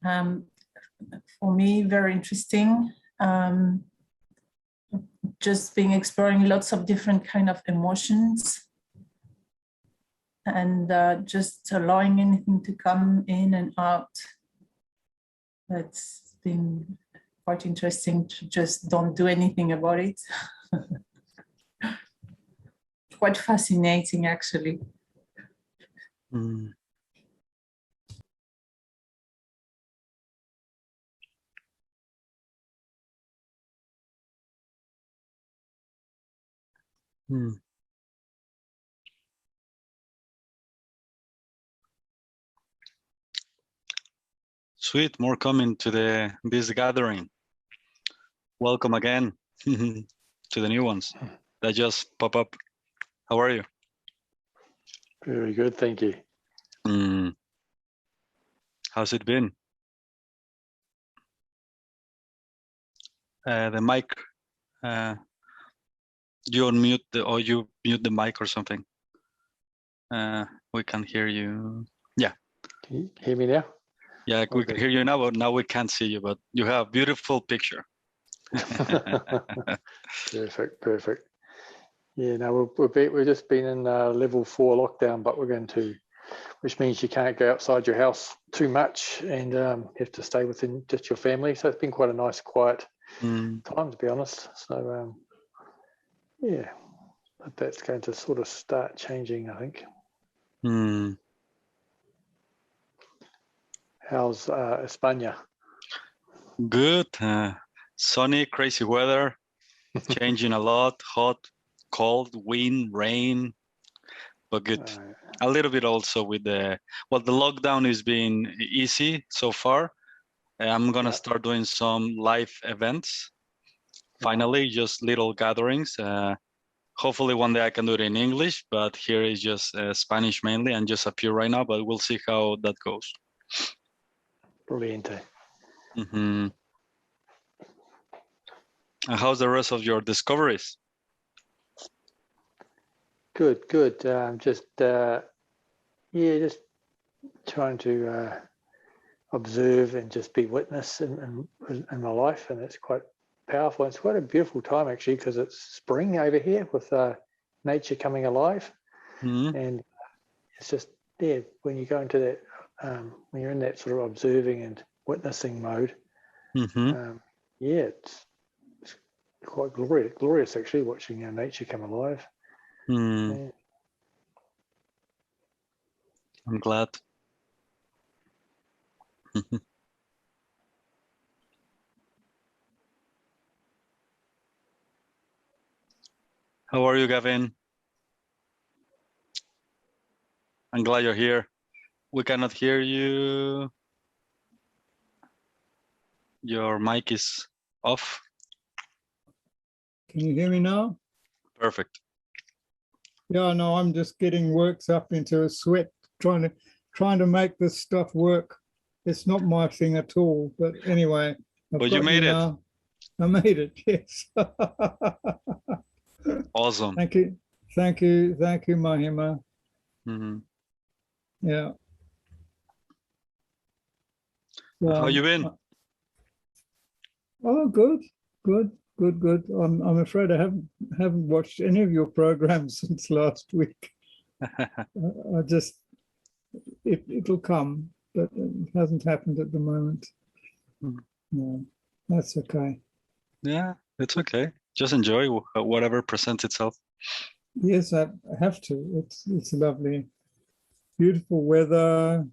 For me, very interesting. Just being exploring lots of different kind of emotions, and just allowing anything to come in and out. That's been quite interesting to just don't do anything about it. Quite fascinating, actually. Mm. Hmm. Sweet, more coming to this gathering. Welcome again to the new ones that just pop up. How are you? Very good, thank you. How's it been? The mic, you unmute or you mute the mic or something. We can hear you. Yeah. Can you hear me now? Yeah, we can hear you now, but now we can't see you, but you have a beautiful picture. Perfect. Yeah, no, we've just been in level 4 lockdown, but we're going to, which means you can't go outside your house too much and have to stay within just your family. So it's been quite a nice, quiet time, to be honest. So yeah, but that's going to sort of start changing, I think. How's España? Good. Sunny, crazy weather, changing a lot, hot, cold, wind, rain, but good. A little bit also with the lockdown is being easy so far. I'm gonna start doing some live events. Finally, just little gatherings. Hopefully one day I can do it in English, but here is just Spanish mainly and just a few right now, but we'll see how that goes. Brilliant. And how's the rest of your discoveries? Good. Just trying to observe and just be witness in my life, and it's quite powerful. It's quite a beautiful time actually, because it's spring over here with nature coming alive, and it's just when you go into that when you're in that sort of observing and witnessing mode, it's quite glorious actually, watching nature come alive. Yeah. I'm glad. How are you, Gavin? I'm glad you're here. We cannot hear you. Your mic is off. Can you hear me now? Perfect. Yeah, no, I'm just getting worked up into a sweat, trying to make this stuff work. It's not my thing at all, but anyway. But you made it. Now. I made it, yes. Awesome. Thank you, Mahima. Yeah. How you been? Oh, good. I'm afraid I haven't watched any of your programs since last week. I just it'll come, but it hasn't happened at the moment. No, that's okay. Yeah, it's okay. Just enjoy whatever presents itself. Yes, I have to. It's lovely, beautiful weather,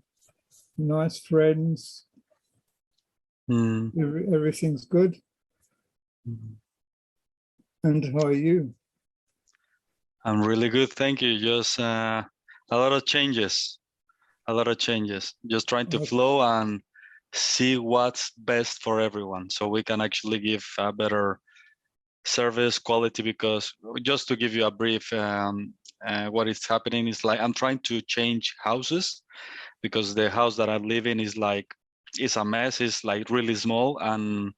nice friends. Everything's good. And how are you? I'm really good, thank you. Just a lot of changes. Just trying to flow and see what's best for everyone, so we can actually give a better service quality. Because just to give you a brief, what is happening is like I'm trying to change houses, because the house that I live in is a mess. It's like really small, and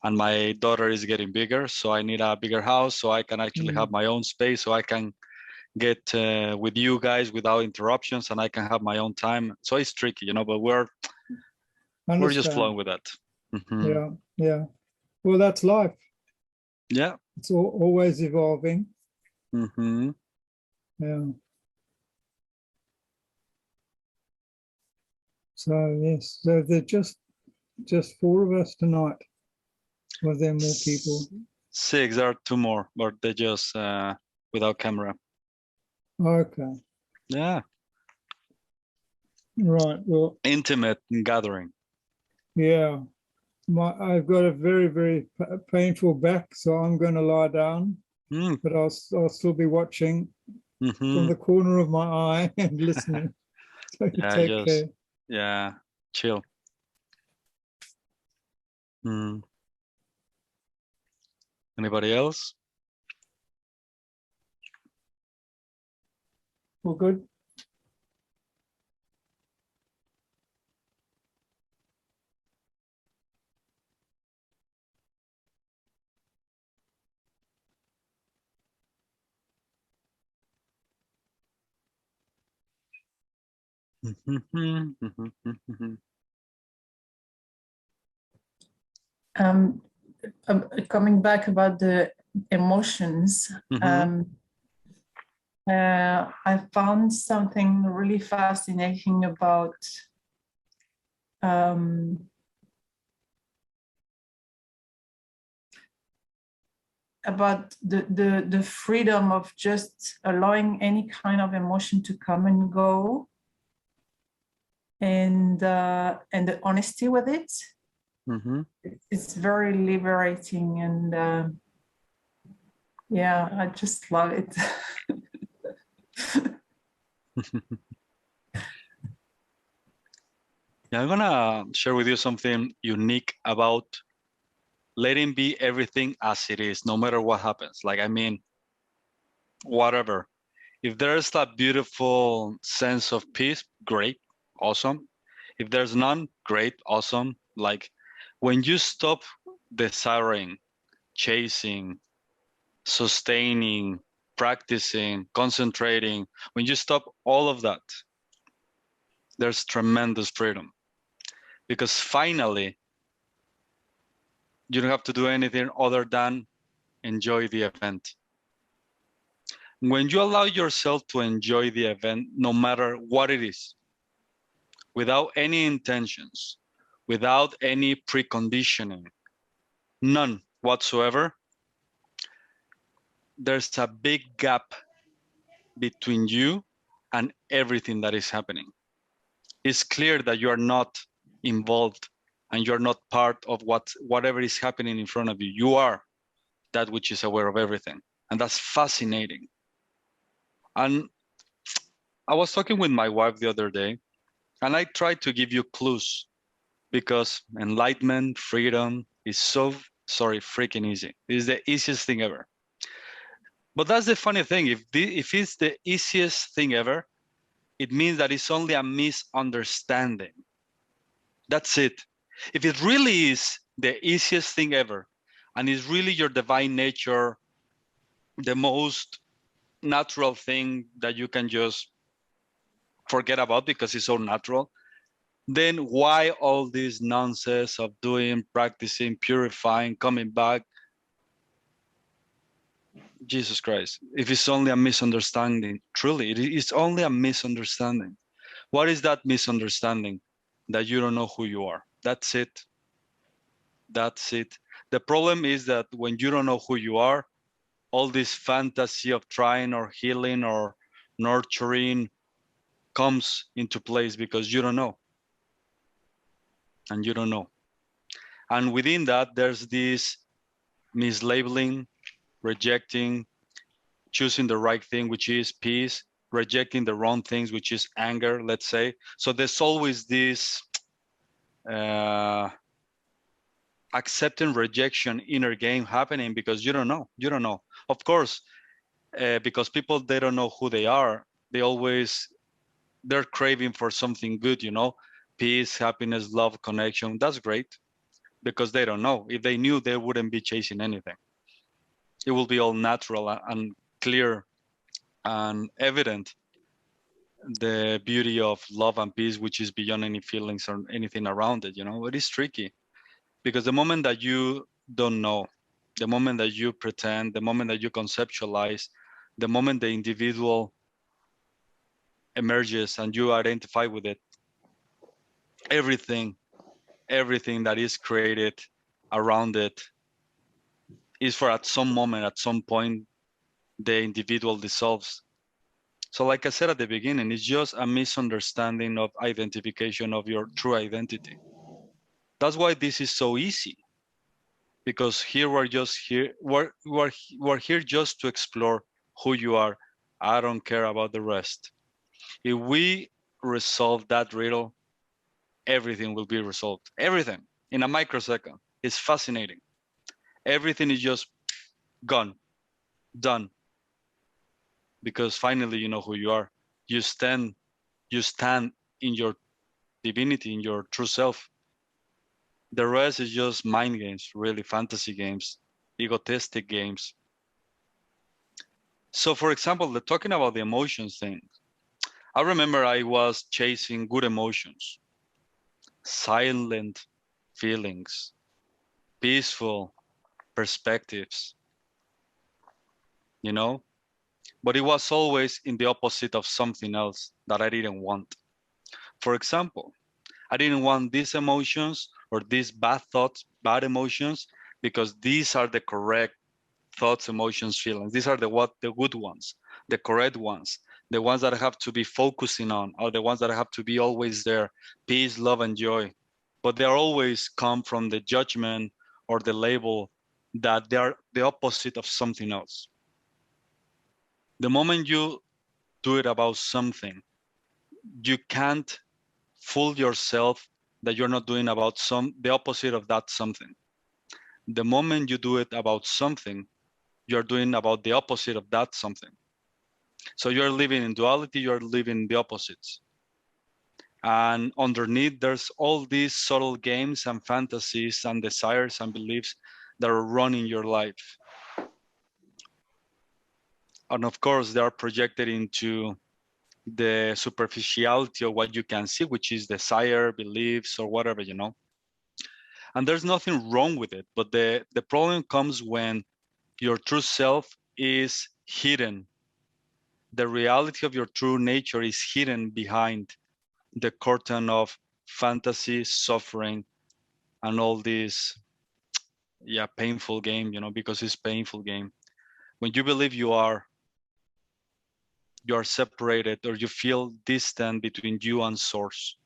my daughter is getting bigger, so I need a bigger house so I can actually have my own space, so I can get with you guys without interruptions, and I can have my own time. So it's tricky, but we're just Understand. flowing with that. Mhm. Yeah, yeah. Well, that's life. Yeah. It's always evolving. Mhm. Yeah. So yes, so they're just four of us tonight. Was there more people? 6, there are 2 more, but they just without camera. Okay, Yeah, right. Well, intimate gathering. yeah. I've got a very painful back, so I'm going to lie down. Mm. But I'll still be watching Mhm. from the corner of my eye and listening. So Yeah, take just care. yeah, chill. Mm. Anybody else? All good. Mhm, mhm, mhm. Um, Coming back about the emotions, Mhm. I found something really fascinating um, about the freedom of just allowing any kind of emotion to come and go, and the honesty with it. Mhm. It's very liberating, and yeah, I just love it. Yeah, I'm gonna share with you something unique about letting be everything as it is, no matter what happens. Like, I mean, whatever. If there's a beautiful sense of peace, great, awesome. If there's none, great, awesome. Like, when you stop desiring, chasing, sustaining, practicing, concentrating, when you stop all of that, there's tremendous freedom. Because finally, you don't have to do anything other than enjoy the event. When you allow yourself to enjoy the event, no matter what it is, without any intentions, without any preconditioning, none whatsoever, there's a big gap between you and everything that is happening. It's clear that you are not involved and you're not part of whatever is happening in front of you. You are that which is aware of everything. And that's fascinating. And I was talking with my wife the other day, and I tried to give you clues because enlightenment, freedom is freaking easy. It's the easiest thing ever. But that's the funny thing. If it's the easiest thing ever, it means that it's only a misunderstanding. That's it. If it really is the easiest thing ever, and it's really your divine nature, the most natural thing that you can just forget about because it's so natural, then why all this nonsense of doing, practicing, purifying, coming back? Jesus Christ, if it's only a misunderstanding, truly, it is only a misunderstanding. What is that misunderstanding? That you don't know who you are. That's it. That's it. The problem is that when you don't know who you are, all this fantasy of trying or healing or nurturing comes into place because you don't know. And you don't know. And within that, there's this mislabeling, rejecting, choosing the right thing, which is peace, rejecting the wrong things, which is anger, let's say. So there's always this accepting rejection inner game happening because you don't know. You don't know. Of course, because people, they don't know who they are. They're craving for something good, peace, happiness, love, connection. That's great because they don't know. If they knew, they wouldn't be chasing anything. It will be all natural and clear and evident. the beauty of love and peace, which is beyond any feelings or anything around it. You know, it is tricky because the moment that you don't know, the moment that you pretend, the moment that you conceptualize, the moment the individual emerges and you identify with it, everything that is created around it is for at some moment, at some point, the individual dissolves. So like I said at the beginning, it's just a misunderstanding of identification of your true identity. That's why this is so easy, because here we're here just to explore who you are. I don't care about the rest. If we resolve that riddle, everything will be resolved. Everything in a microsecond. It's fascinating. Everything is just gone, done. Because finally you know who you are. You stand in your divinity, in your true self. The rest is just mind games, really fantasy games, egotistic games. So for example, talking about the emotions thing, I remember I was chasing good emotions, silent feelings, peaceful perspectives, you know, but it was always in the opposite of something else that I didn't want. For example, I didn't want these emotions or these bad thoughts, bad emotions, because these are the correct thoughts, emotions, feelings. These are the good ones, the correct ones, the ones that I have to be focusing on, or the ones that I have to be always there, peace, love, and joy. But they always come from the judgment or the label that they are the opposite of something else. The moment you do it about something, you can't fool yourself that you're not doing about the opposite of that something. The moment you do it about something, you're doing about the opposite of that something. So you're living in duality, you're living in the opposites. And underneath, there's all these subtle games and fantasies and desires and beliefs that are running your life. And of course, they are projected into the superficiality of what you can see, which is desire, beliefs, or whatever, you know. And there's nothing wrong with it, but the problem comes when your true self is hidden. The reality of your true nature is hidden behind the curtain of fantasy, suffering, and all this, painful game, you know, because it's painful game. When you believe you are separated or you feel distant between you and source,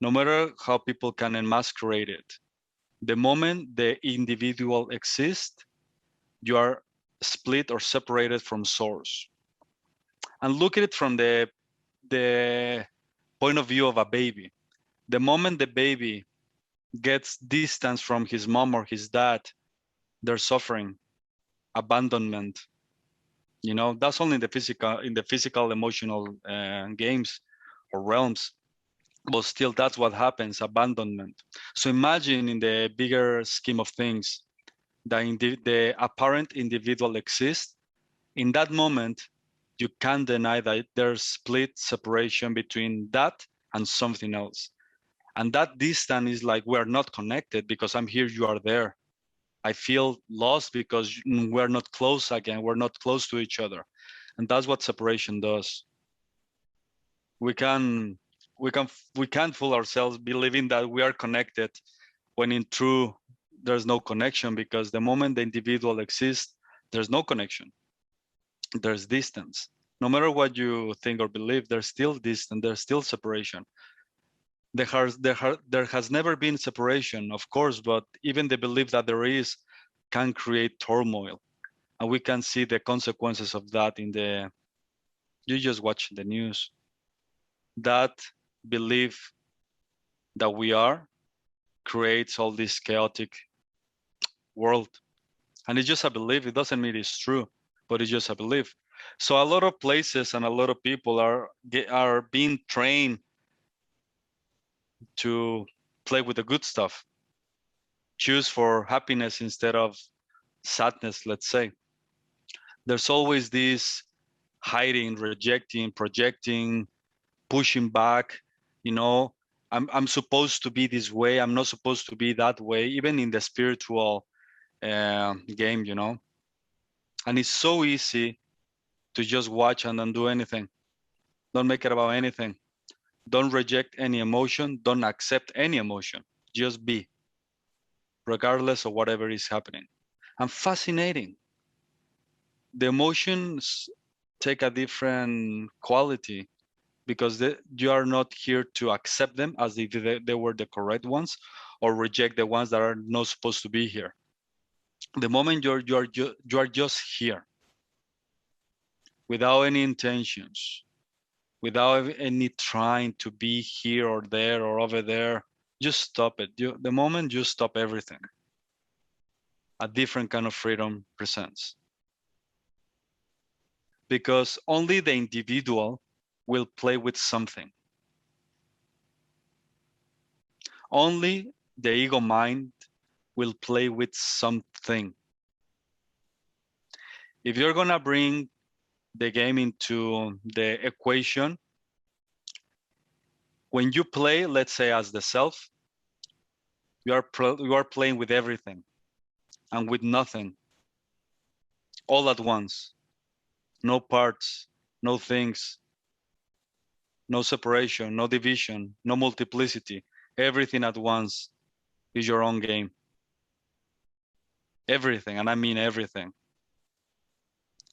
no matter how people can enmascarate it, the moment the individual exists, you are split or separated from source. And look at it from the point of view of a baby. The moment the baby gets distance from his mom or his dad, they're suffering abandonment. You know, that's only in the physical, emotional games or realms. But still, that's what happens, abandonment. So imagine in the bigger scheme of things, the apparent individual exists. In that moment, you can't deny that there's split separation between that and something else. And that distance is like we're not connected because I'm here, you are there. I feel lost because we're not close again. We're not close to each other. And that's what separation does. We can't fool ourselves believing that we are connected when in truth there's no connection, because the moment the individual exists, there's no connection. There's distance. No matter what you think or believe, there's still distance, there's still separation. There has never been separation, of course, but even the belief that there is can create turmoil. And we can see the consequences of that you just watch the news. That belief that we are creates all this chaotic world. And it's just a belief. It doesn't mean it's true, but it's just a belief. So a lot of places and a lot of people are being trained to play with the good stuff, choose for happiness instead of sadness, let's say. There's always this hiding, rejecting, projecting, pushing back. You know, I'm supposed to be this way. I'm not supposed to be that way, even in the spiritual game, you know. And it's so easy to just watch and don't do anything. Don't make it about anything. Don't reject any emotion. Don't accept any emotion. Just be, regardless of whatever is happening. And fascinating. The emotions take a different quality because you are not here to accept them as if they were the correct ones, or reject the ones that are not supposed to be here. The moment you are just here, without any intentions, without any trying to be here or there or over there, just stop it. The moment you stop everything, a different kind of freedom presents. Because only the individual will play with something. Only the ego mind will play with something. If you're gonna bring the game into the equation, when you play, let's say as the self, you are playing with everything and with nothing, all at once. No parts, no things, no separation, no division, no multiplicity. Everything at once is your own game. Everything, and I mean everything.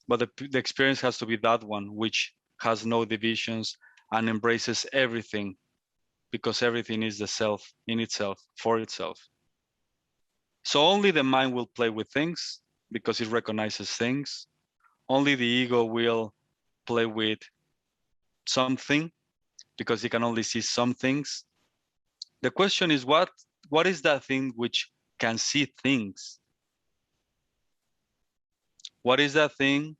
But the experience has to be that one, which has no divisions and embraces everything, because everything is the self in itself, for itself. So only the mind will play with things because it recognizes things. Only the ego will play with something because it can only see some things. The question is, what is that thing which can see things? What is that thing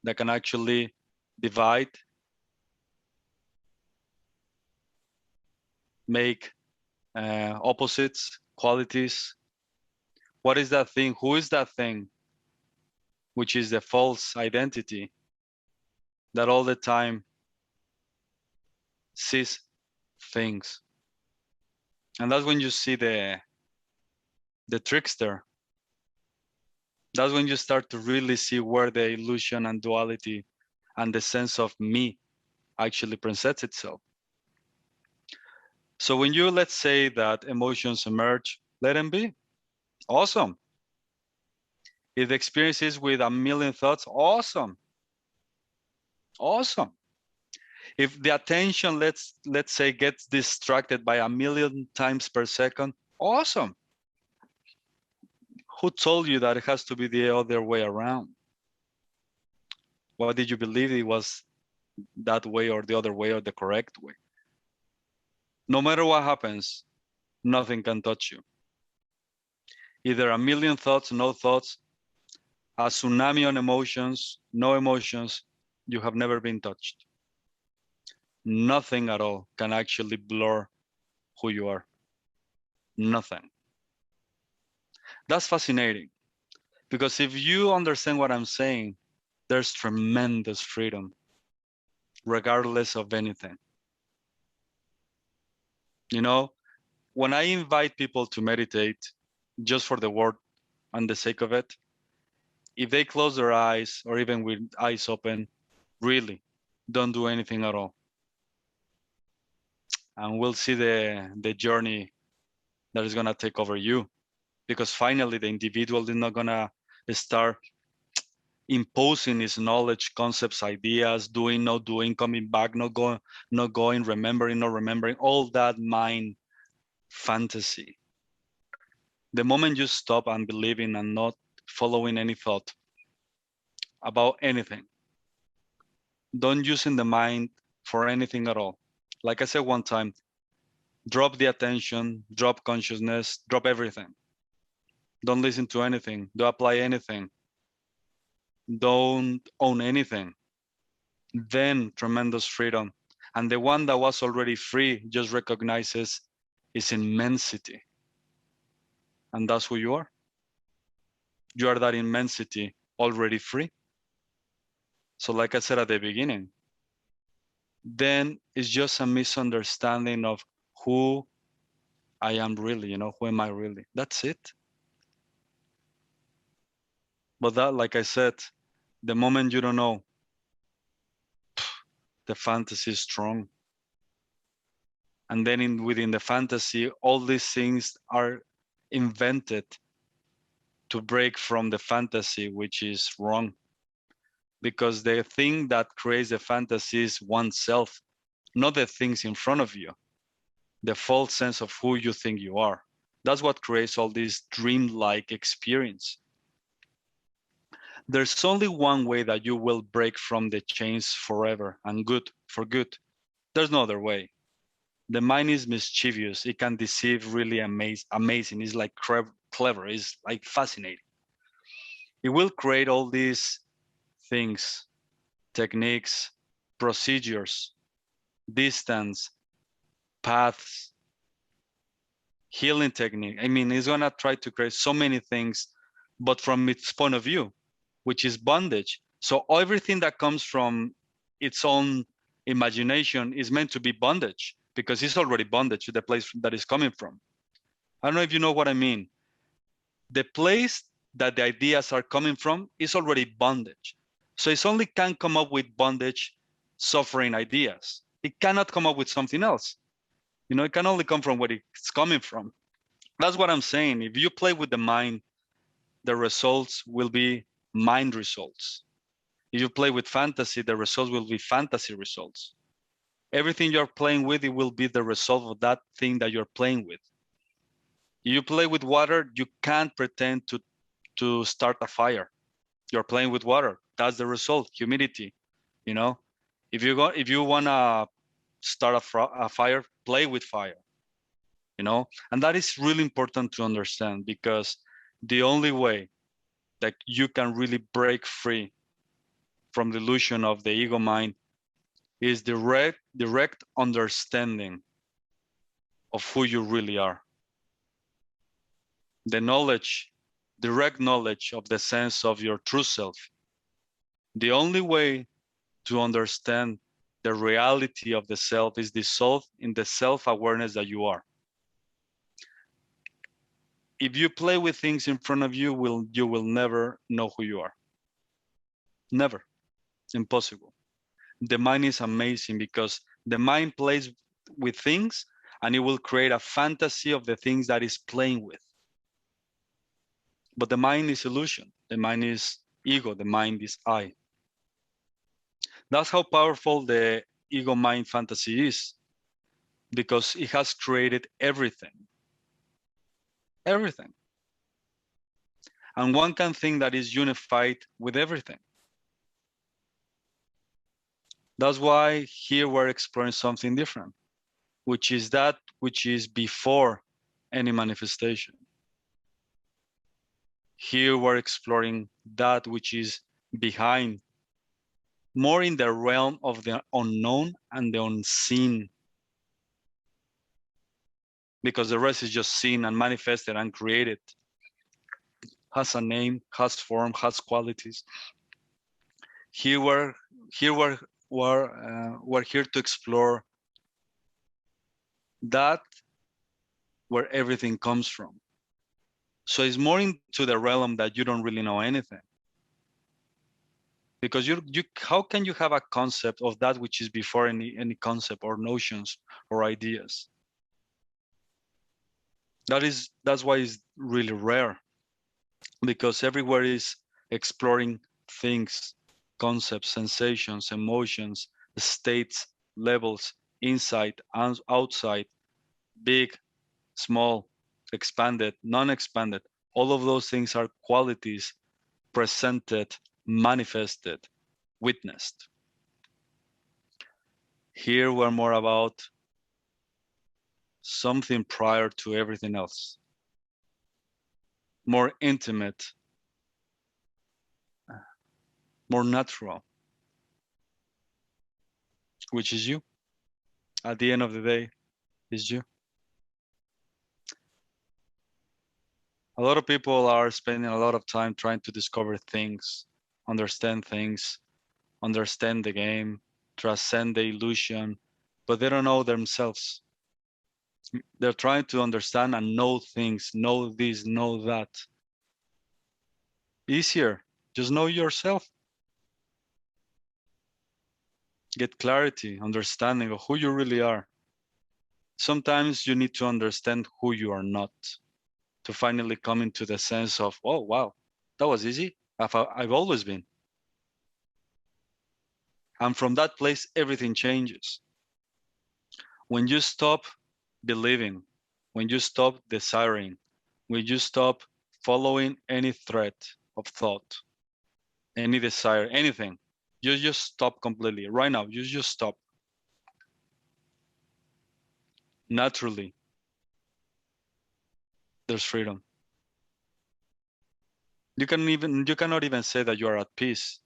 that can actually divide, make opposites, qualities? What is that thing? Who is that thing which is the false identity that all the time sees things? And that's when you see the trickster. That's when you start to really see where the illusion and duality and the sense of me actually presents itself. So when you, let's say that emotions emerge, let them be. Awesome. If the experience is with a million thoughts, awesome. Awesome. If the attention, let's say, gets distracted by a million times per second, awesome. Who told you that it has to be the other way around? Why did you believe it was that way or the other way or the correct way? No matter what happens, nothing can touch you. Either a million thoughts, no thoughts, a tsunami on emotions, no emotions, you have never been touched. Nothing at all can actually blur who you are. Nothing. That's fascinating, because if you understand what I'm saying, there's tremendous freedom, regardless of anything. You know, when I invite people to meditate just for the word and the sake of it, if they close their eyes or even with eyes open, really don't do anything at all. And we'll see the journey that is gonna take over you, because finally the individual is not gonna start imposing his knowledge, concepts, ideas, doing, not doing, coming back, not going, remembering, not remembering, all that mind fantasy. The moment you stop unbelieving and not following any thought about anything, don't using the mind for anything at all. Like I said one time, drop the attention, drop consciousness, drop everything. Don't listen to anything, don't apply anything, don't own anything. Then tremendous freedom. And the one that was already free just recognizes its immensity. And that's who you are. You are that immensity already free. So like I said at the beginning, then it's just a misunderstanding of who I am really, who am I really? That's it. But that, like I said, the moment you don't know, the fantasy is strong. And then within the fantasy, all these things are invented to break from the fantasy, which is wrong. Because the thing that creates the fantasy is oneself, not the things in front of you, the false sense of who you think you are. That's what creates all this dream-like experience. There's only one way that you will break from the chains forever and for good. There's no other way. The mind is mischievous. It can deceive really amazing. It's like clever. It's like fascinating. It will create all these things, techniques, procedures, distance, paths, healing technique. I mean, it's gonna try to create so many things, but from its point of view, which is bondage. So everything that comes from its own imagination is meant to be bondage, because it's already bondage to the place that is coming from. I don't know if you know what I mean. The place that the ideas are coming from is already bondage. So it only can come up with bondage, suffering ideas. It cannot come up with something else. It can only come from where it's coming from. That's what I'm saying. If you play with the mind, the results will be mind results. If you play with fantasy, the results will be fantasy results. Everything you're playing with, it will be the result of that thing that you're playing with. If you play with water, you can't pretend to start a fire. You're playing with water. That's the result, humidity. If you wanna start a fire, play with fire. And that is really important to understand, because the only way that you can really break free from the illusion of the ego mind is direct understanding of who you really are. The knowledge, direct knowledge of the sense of your true self. The only way to understand the reality of the self is dissolved in the self-awareness that you are. If you play with things in front of you, you will never know who you are. Never. It's impossible. The mind is amazing, because the mind plays with things and it will create a fantasy of the things that it's playing with. But the mind is illusion. The mind is ego. The mind is I. That's how powerful the ego mind fantasy is, because it has created everything. Everything. And one can think that is unified with everything. That's why here we're exploring something different, which is that which is before any manifestation. Here we're exploring that which is behind, more in the realm of the unknown and the unseen. Because the rest is just seen and manifested and created. Has a name, has form, has qualities. Here we're here to explore that where everything comes from. So it's more into the realm that you don't really know anything. Because how can you have a concept of that which is before any concept or notions or ideas? That's why it's really rare, because everywhere is exploring things, concepts, sensations, emotions, states, levels, inside and outside, big, small, expanded, non-expanded. All of those things are qualities presented, manifested, witnessed. Here we're more about something prior to everything else, more intimate, more natural, which is you. At the end of the day, is you. A lot of people are spending a lot of time trying to discover things, understand things, understand the game, transcend the illusion, but they don't know themselves. They're trying to understand and know things, know this, know that. Easier, just know yourself. Get clarity, understanding of who you really are. Sometimes you need to understand who you are not to finally come into the sense of, oh, wow, that was easy. I've always been. And from that place, everything changes. When you stop believing, when you stop desiring, when you stop following any thread of thought, any desire, anything, you just stop completely. Right now, you just stop. Naturally, there's freedom. You cannot even say that you are at peace.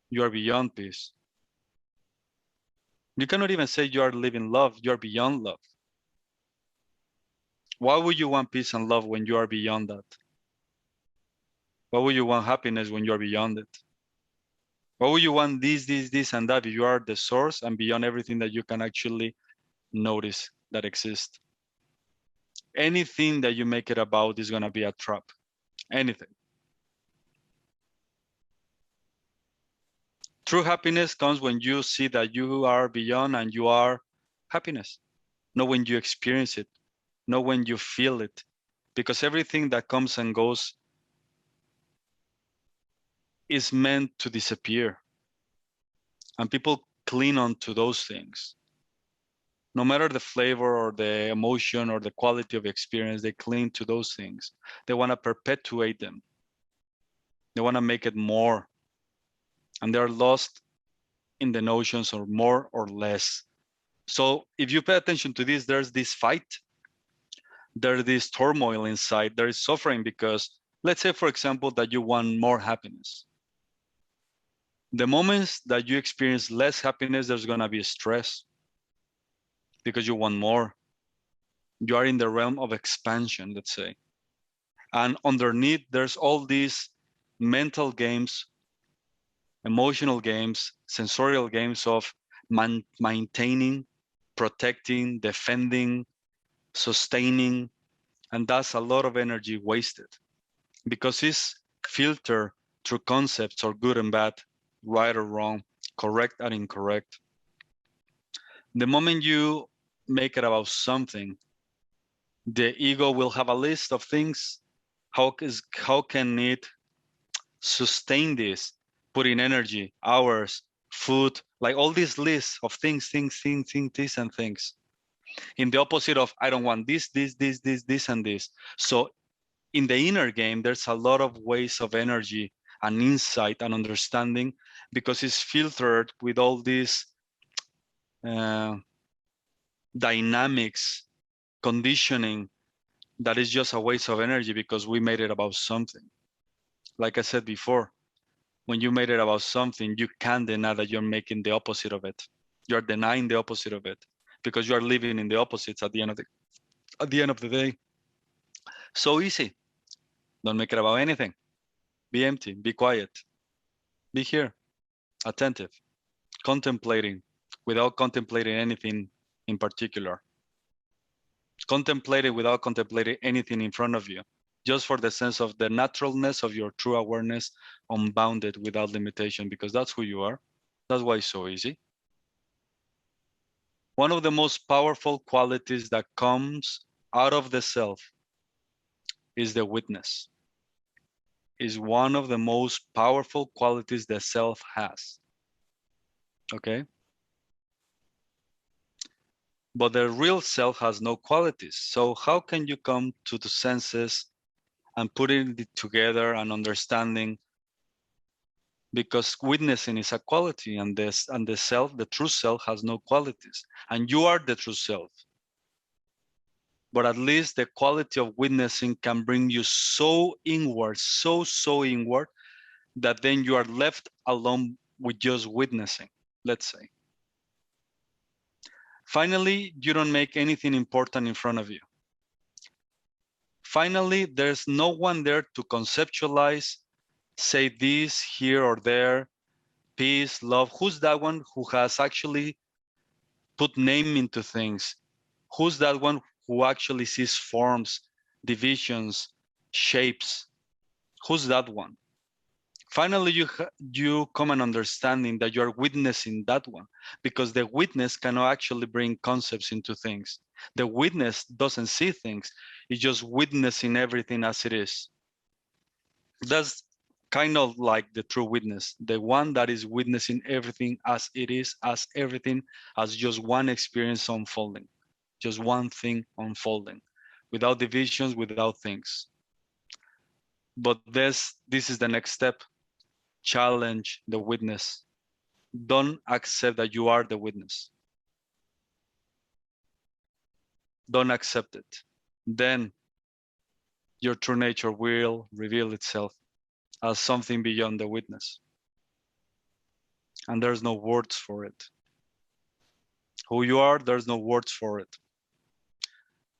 You are beyond peace. You cannot even say you are living love. You are beyond love. Why would you want peace and love when you are beyond that? Why would you want happiness when you are beyond it? Why would you want this, and that if you are the source and beyond everything that you can actually notice that exists? Anything that you make it about is going to be a trap. Anything. True happiness comes when you see that you are beyond and you are happiness. Not when you experience it, not when you feel it. Because everything that comes and goes is meant to disappear. And people cling on to those things. No matter the flavor or the emotion or the quality of experience, they cling to those things. They want to perpetuate them. They want to make it more. And they're lost in the notions of more or less. So if you pay attention to this, there's this fight. There's this turmoil inside. There is suffering because, let's say, for example, that you want more happiness. The moments that you experience less happiness, there's going to be stress because you want more. You are in the realm of expansion, let's say. And underneath, there's all these mental games, emotional games, sensorial games of maintaining, protecting, defending, sustaining, and that's a lot of energy wasted because it's filtered through concepts or good and bad, right or wrong, correct and incorrect. The moment you make it about something, the ego will have a list of things. How can it sustain this, put in energy, hours, food, like all these lists of things, this and things. In the opposite of, I don't want this, and this. So in the inner game, there's a lot of ways of energy and insight and understanding because it's filtered with all these dynamics, conditioning that is just a waste of energy because we made it about something. Like I said before, when you made it about something, you can't deny that you're making the opposite of it. You're denying the opposite of it because you are living in the opposites at the end of the day. So easy. Don't make it about anything. Be empty, be quiet, be here, attentive, contemplating without contemplating anything in particular. Contemplating without contemplating anything in front of you, just for the sense of the naturalness of your true awareness, unbounded without limitation, because that's who you are. That's why it's so easy. One of the most powerful qualities that comes out of the self is the witness. Is one of the most powerful qualities the self has. Okay? But the real self has no qualities. So how can you come to the senses and putting it together and understanding? Because witnessing is a quality, and the self, the true self, has no qualities. And you are the true self. But at least the quality of witnessing can bring you so inward, so inward, that then you are left alone with just witnessing, let's say. Finally, you don't make anything important in front of you. Finally, there's no one there to conceptualize, say this here or there. peace, love. Who's that one who has actually put name into things? Who's that one who actually sees forms, divisions, shapes? Who's that one? Finally, you come an understanding that you are witnessing that one, because the witness cannot actually bring concepts into things. The witness doesn't see things. It's just witnessing everything as it is. That's kind of like the true witness, the one that is witnessing everything as it is, as everything as just one experience unfolding, just one thing unfolding, without divisions, without things. But this is the next step. Challenge the witness. Don't accept that you are the witness. Don't accept it. Then your true nature will reveal itself as something beyond the witness. And there's no words for it. Who you are, there's no words for it.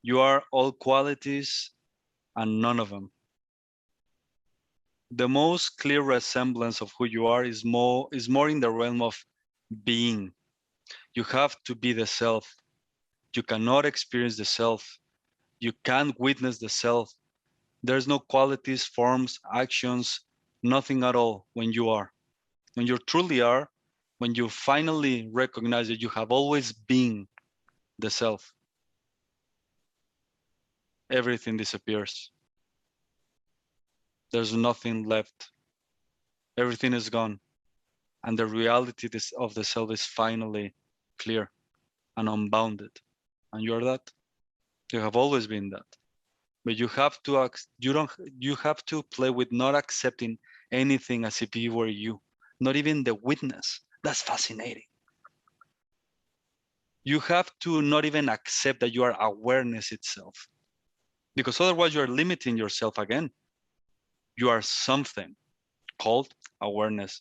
You are all qualities and none of them. The most clear resemblance of who you are is more in the realm of being. You have to be the self. You cannot experience the self. You can't witness the self. There's no qualities, forms, actions, nothing at all when you are. When you truly are, when you finally recognize that you have always been the self, everything disappears. There's nothing left. Everything is gone. And the reality of the self is finally clear and unbounded. And you're that. You have always been that. But you have to play with not accepting anything as if you were you, not even the witness. That's fascinating. You have to not even accept that you are awareness itself, because otherwise you are limiting yourself again. You are something called awareness,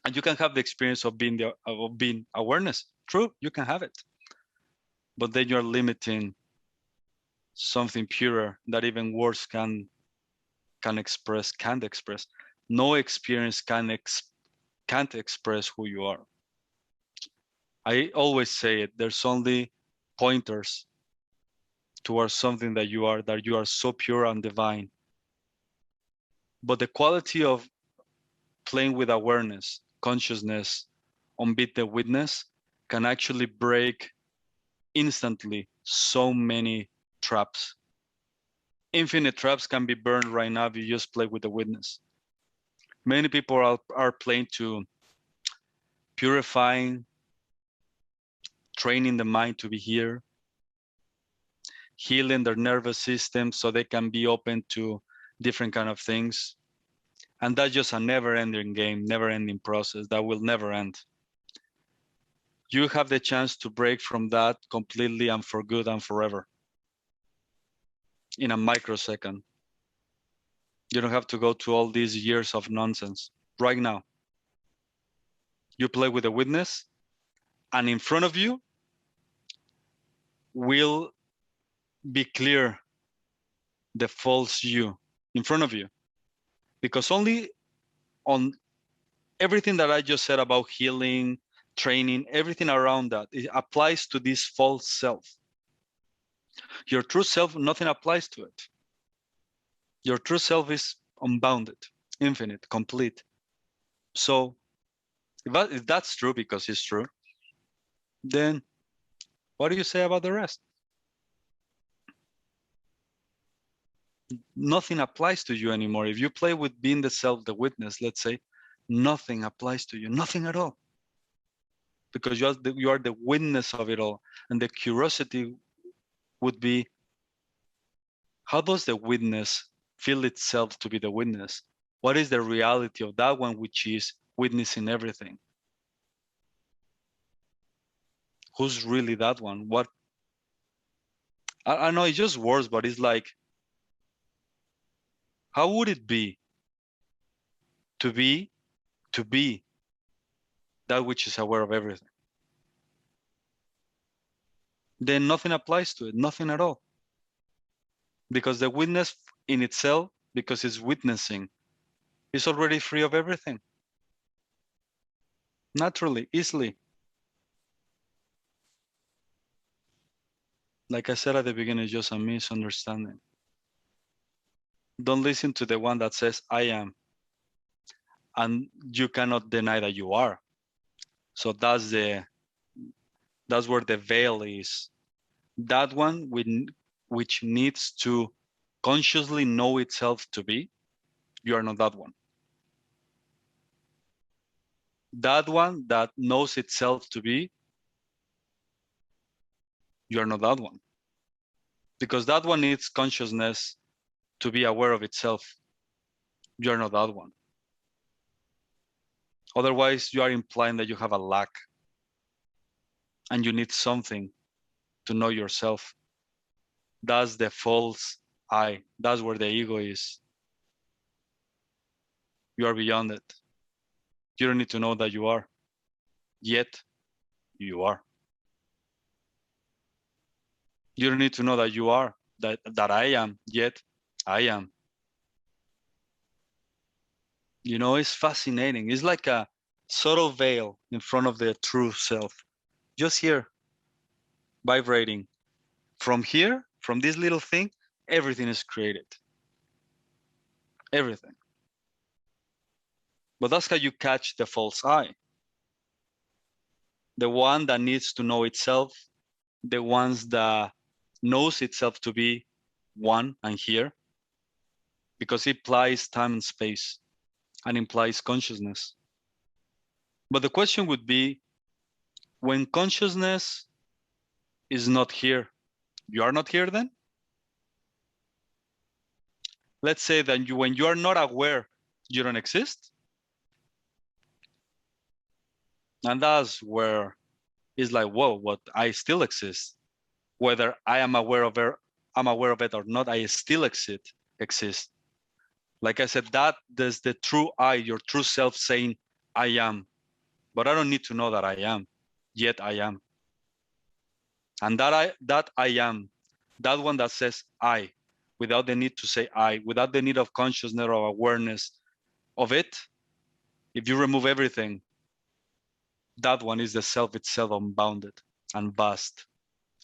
and you can have the experience of being awareness. True, you can have it, but then you are limiting something purer that even words can't express. No experience can't express who you are. I always say it, there's only pointers towards something that you are so pure and divine. But the quality of playing with awareness, consciousness, unbeat the witness can actually break instantly so many traps. Infinite traps can be burned right now if you just play with the witness. Many people are playing to purifying, training the mind to be here, healing their nervous system so they can be open to different kind of things. And that's just a never-ending game, never-ending process that will never end. You have the chance to break from that completely and for good and forever in a microsecond. You don't have to go to all these years of nonsense. Right now, you play with the witness, and in front of you will be clear the false you in front of you. Because only on everything that I just said about healing, training, everything around that, it applies to this false self. Your true self, nothing applies to it. Your true self is unbounded, infinite, complete. So if that's true, because it's true, then what do you say about the rest? Nothing applies to you anymore. If you play with being the self, the witness, let's say, nothing applies to you, nothing at all. Because you are the witness of it all. And the curiosity would be, how does the witness feel itself to be the witness? What is the reality of that one which is witnessing everything? Who's really that one? What? I know it's just words, but it's like, how would it be to be that which is aware of everything? Then nothing applies to it, nothing at all. Because the witness in itself, because it's witnessing, is already free of everything. naturally, easily. Like I said at the beginning, it's just a misunderstanding. Don't listen to the one that says, I am. And you cannot deny that you are. So that's where the veil is. That one which needs to consciously know itself to be, you are not that one. That one that knows itself to be, you are not that one. Because that one needs consciousness to be aware of itself. You are not that one. Otherwise, you are implying that you have a lack and you need something to know yourself. That's the false I. That's where the ego is. You are beyond it. You don't need to know that you are. Yet, you are. You don't need to know that you are, that I am, yet I am. You know, it's fascinating. It's like a subtle veil in front of the true self. Just here, vibrating. From here, from this little thing, everything is created. Everything. But that's how you catch the false I. The one that needs to know itself, the ones that knows itself to be one and here, because it implies time and space and implies consciousness. But the question would be, when consciousness is not here, you are not here then? Let's say that when you are not aware, you don't exist. And that's where it's like, whoa, what, I still exist. Whether I am aware of it or not, I still exist. Like I said, there's the true I, your true self saying, I am. But I don't need to know that I am, yet I am. And that I am, that one that says I, without the need to say I, without the need of consciousness or awareness of it, if you remove everything, that one is the self itself, unbounded and vast,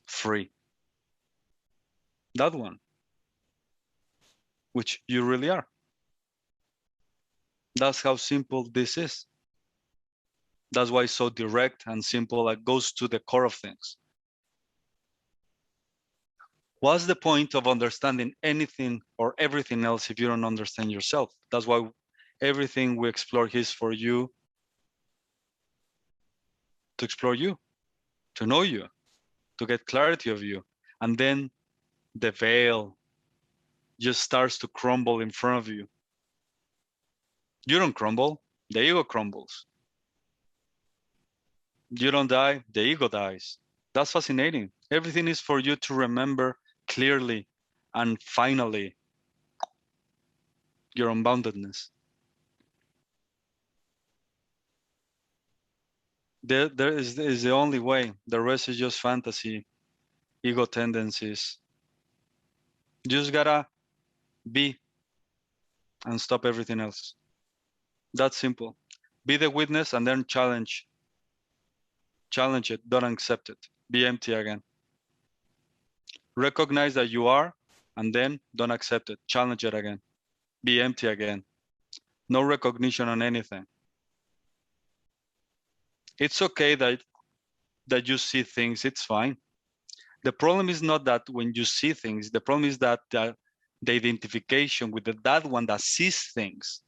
free. That one, which you really are. That's how simple this is. That's why it's so direct and simple. It goes to the core of things. What's the point of understanding anything or everything else if you don't understand yourself? That's why everything we explore is for you, to explore you, to know you, to get clarity of you. And then the veil just starts to crumble in front of you. You don't crumble, the ego crumbles. You don't die, the ego dies. That's fascinating. Everything is for you to remember clearly and finally your unboundedness. There is the only way. The rest is just fantasy, ego tendencies. You just gotta be and stop everything else. That's simple. Be the witness and then challenge. Challenge it, don't accept it. Be empty again. Recognize that you are and then don't accept it. Challenge it again. Be empty again. No recognition on anything. It's okay that you see things, it's fine. The problem is not that when you see things, the problem is that the identification with that one that sees things.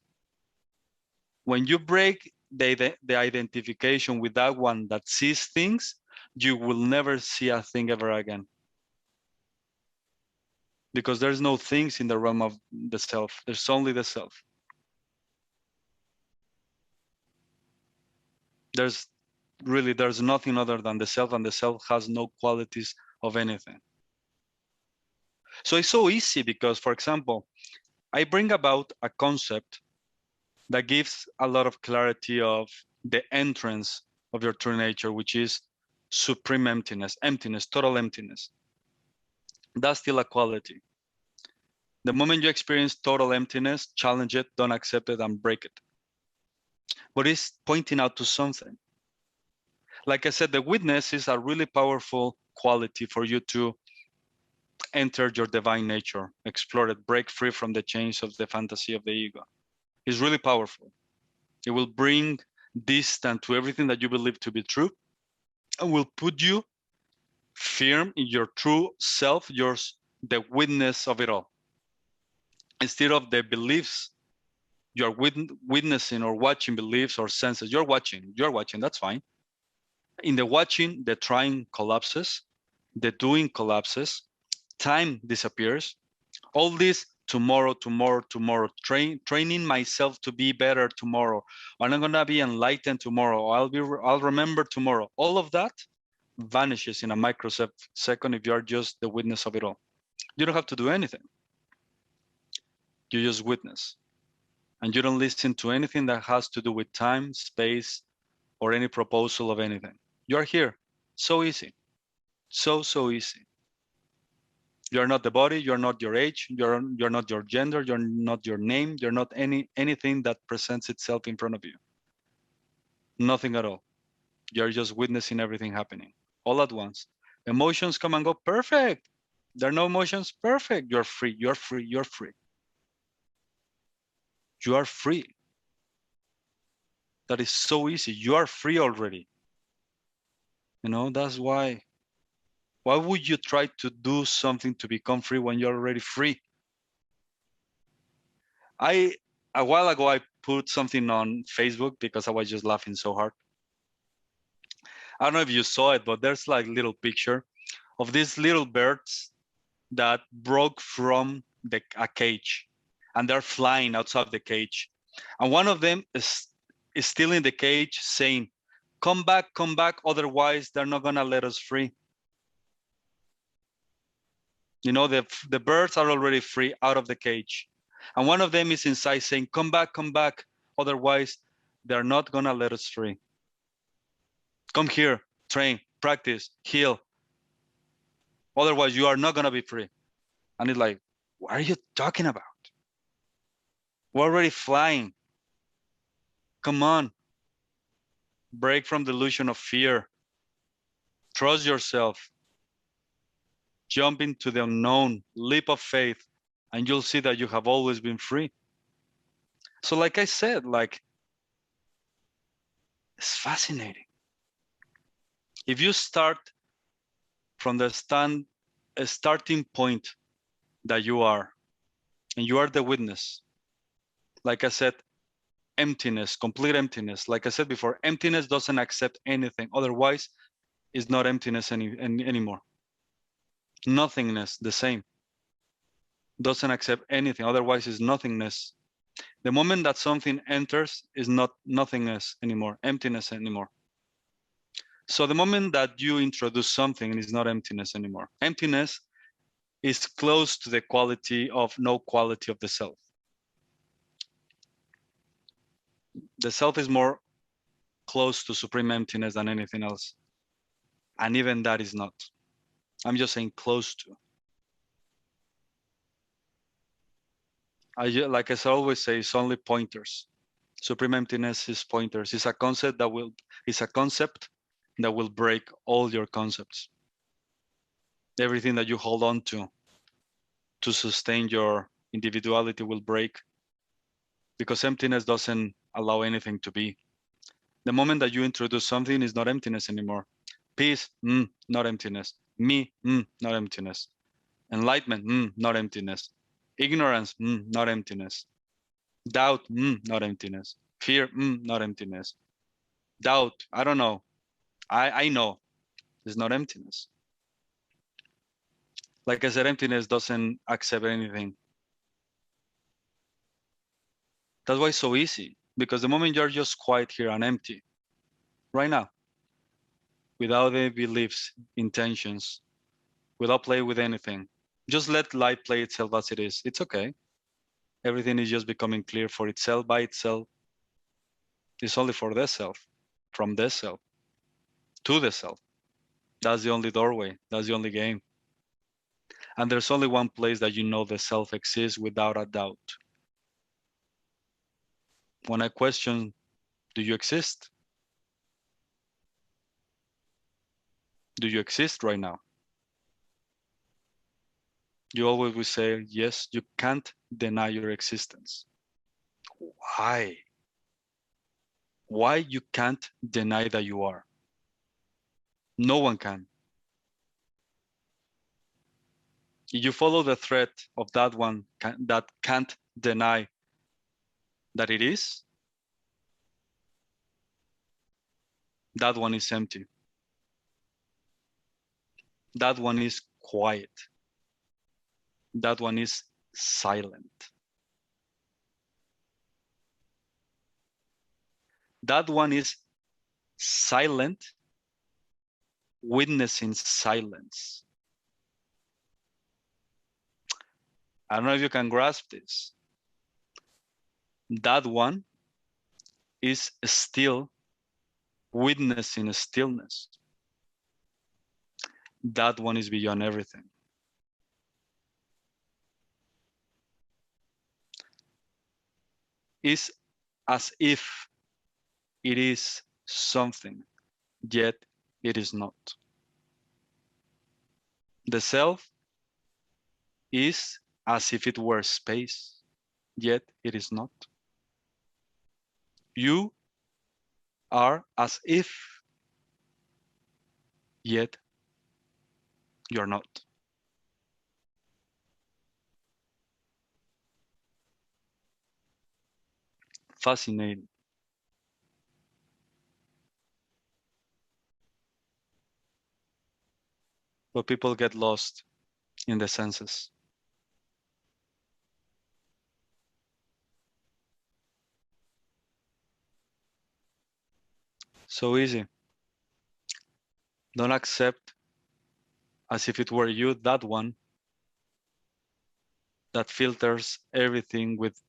When you break the identification with that one that sees things, you will never see a thing ever again. Because there's no things in the realm of the self. There's only the self. There's nothing other than the self, and the self has no qualities of anything. So it's so easy because, for example, I bring about a concept that gives a lot of clarity of the entrance of your true nature, which is supreme emptiness, total emptiness. That's still a quality. The moment you experience total emptiness, challenge it, don't accept it, and break it. But it's pointing out to something. Like I said, the witness is a really powerful quality for you to enter your divine nature, explore it, break free from the chains of the fantasy of the ego. It's really powerful. It will bring distance to everything that you believe to be true and will put you firm in your true self, yours, the witness of it all. Instead of the beliefs, you're witnessing or watching beliefs or senses. You're watching, that's fine. In the watching, the trying collapses, the doing collapses, time disappears. All this tomorrow, training myself to be better tomorrow. I'm gonna be enlightened tomorrow. I'll remember tomorrow. All of that vanishes in a microsecond if you are just the witness of it all. You don't have to do anything. You just witness. And you don't listen to anything that has to do with time, space, or any proposal of anything. You're here. So easy. So easy. You're not the body, you're not your age, you're not your gender, you're not your name, you're not anything that presents itself in front of you. Nothing at all. You're just witnessing everything happening all at once. Emotions come and go, perfect. There are no emotions, perfect. You're free, you're free, you're free. You are free. That is so easy. You are free already. You know, that's why. Why would you try to do something to become free when you're already free? A while ago, I put something on Facebook because I was just laughing so hard. I don't know if you saw it, but there's like little picture of these little birds that broke from a cage and they're flying outside the cage. And one of them is still in the cage saying, come back, otherwise they're not gonna let us free. You know, the birds are already free out of the cage. And one of them is inside saying, come back, otherwise they're not gonna let us free. Come here, train, practice, heal. Otherwise you are not gonna be free. And it's like, what are you talking about? We're already flying. Come on. Break from the illusion of fear. Trust yourself. Jump into the unknown, leap of faith, and you'll see that you have always been free. So like I said, like, it's fascinating. If you start from the starting point that you are, and you are the witness, like I said, emptiness, complete emptiness. Like I said before, emptiness doesn't accept anything. Otherwise, it's not emptiness anymore. Nothingness, the same. Doesn't accept anything. Otherwise, it's nothingness. The moment that something enters is not nothingness anymore, emptiness anymore. So the moment that you introduce something, it is not emptiness anymore. Emptiness is close to the quality of no quality of the self. The self is more close to supreme emptiness than anything else. And even that is not. I'm just saying close to. Like I always say, it's only pointers. Supreme emptiness is pointers. It's a concept that will break all your concepts. Everything that you hold on to sustain your individuality will break, because emptiness doesn't allow anything to be. The moment that you introduce something, is not emptiness anymore. Peace, not emptiness. Me, not emptiness. Enlightenment, not emptiness. Ignorance, not emptiness. Doubt, not emptiness. Fear, not emptiness. Doubt, I don't know. I know, it's not emptiness. Like I said, emptiness doesn't accept anything. That's why it's so easy, because the moment you're just quiet here and empty, right now, without any beliefs, intentions, without playing with anything, just let life play itself as it is. It's okay. Everything is just becoming clear for itself, by itself. It's only for the self, from the self, to the self. That's the only doorway. That's the only game. And there's only one place that you know the self exists without a doubt. When I question, do you exist? Do you exist right now? You always will say, yes, you can't deny your existence. Why? Why you can't deny that you are? No one can. If you follow the thread of that one that can't deny that it is, that one is empty. That one is quiet. That one is silent. That one is silent, witnessing silence. I don't know if you can grasp this. That one is still witnessing stillness. That one is beyond everything. It's as if it is something, yet it is not. The self is as if it were space, yet it is not. You are as if, yet you're not. Fascinating. But people get lost in the senses. So easy. Don't accept as if it were you, that one that filters everything with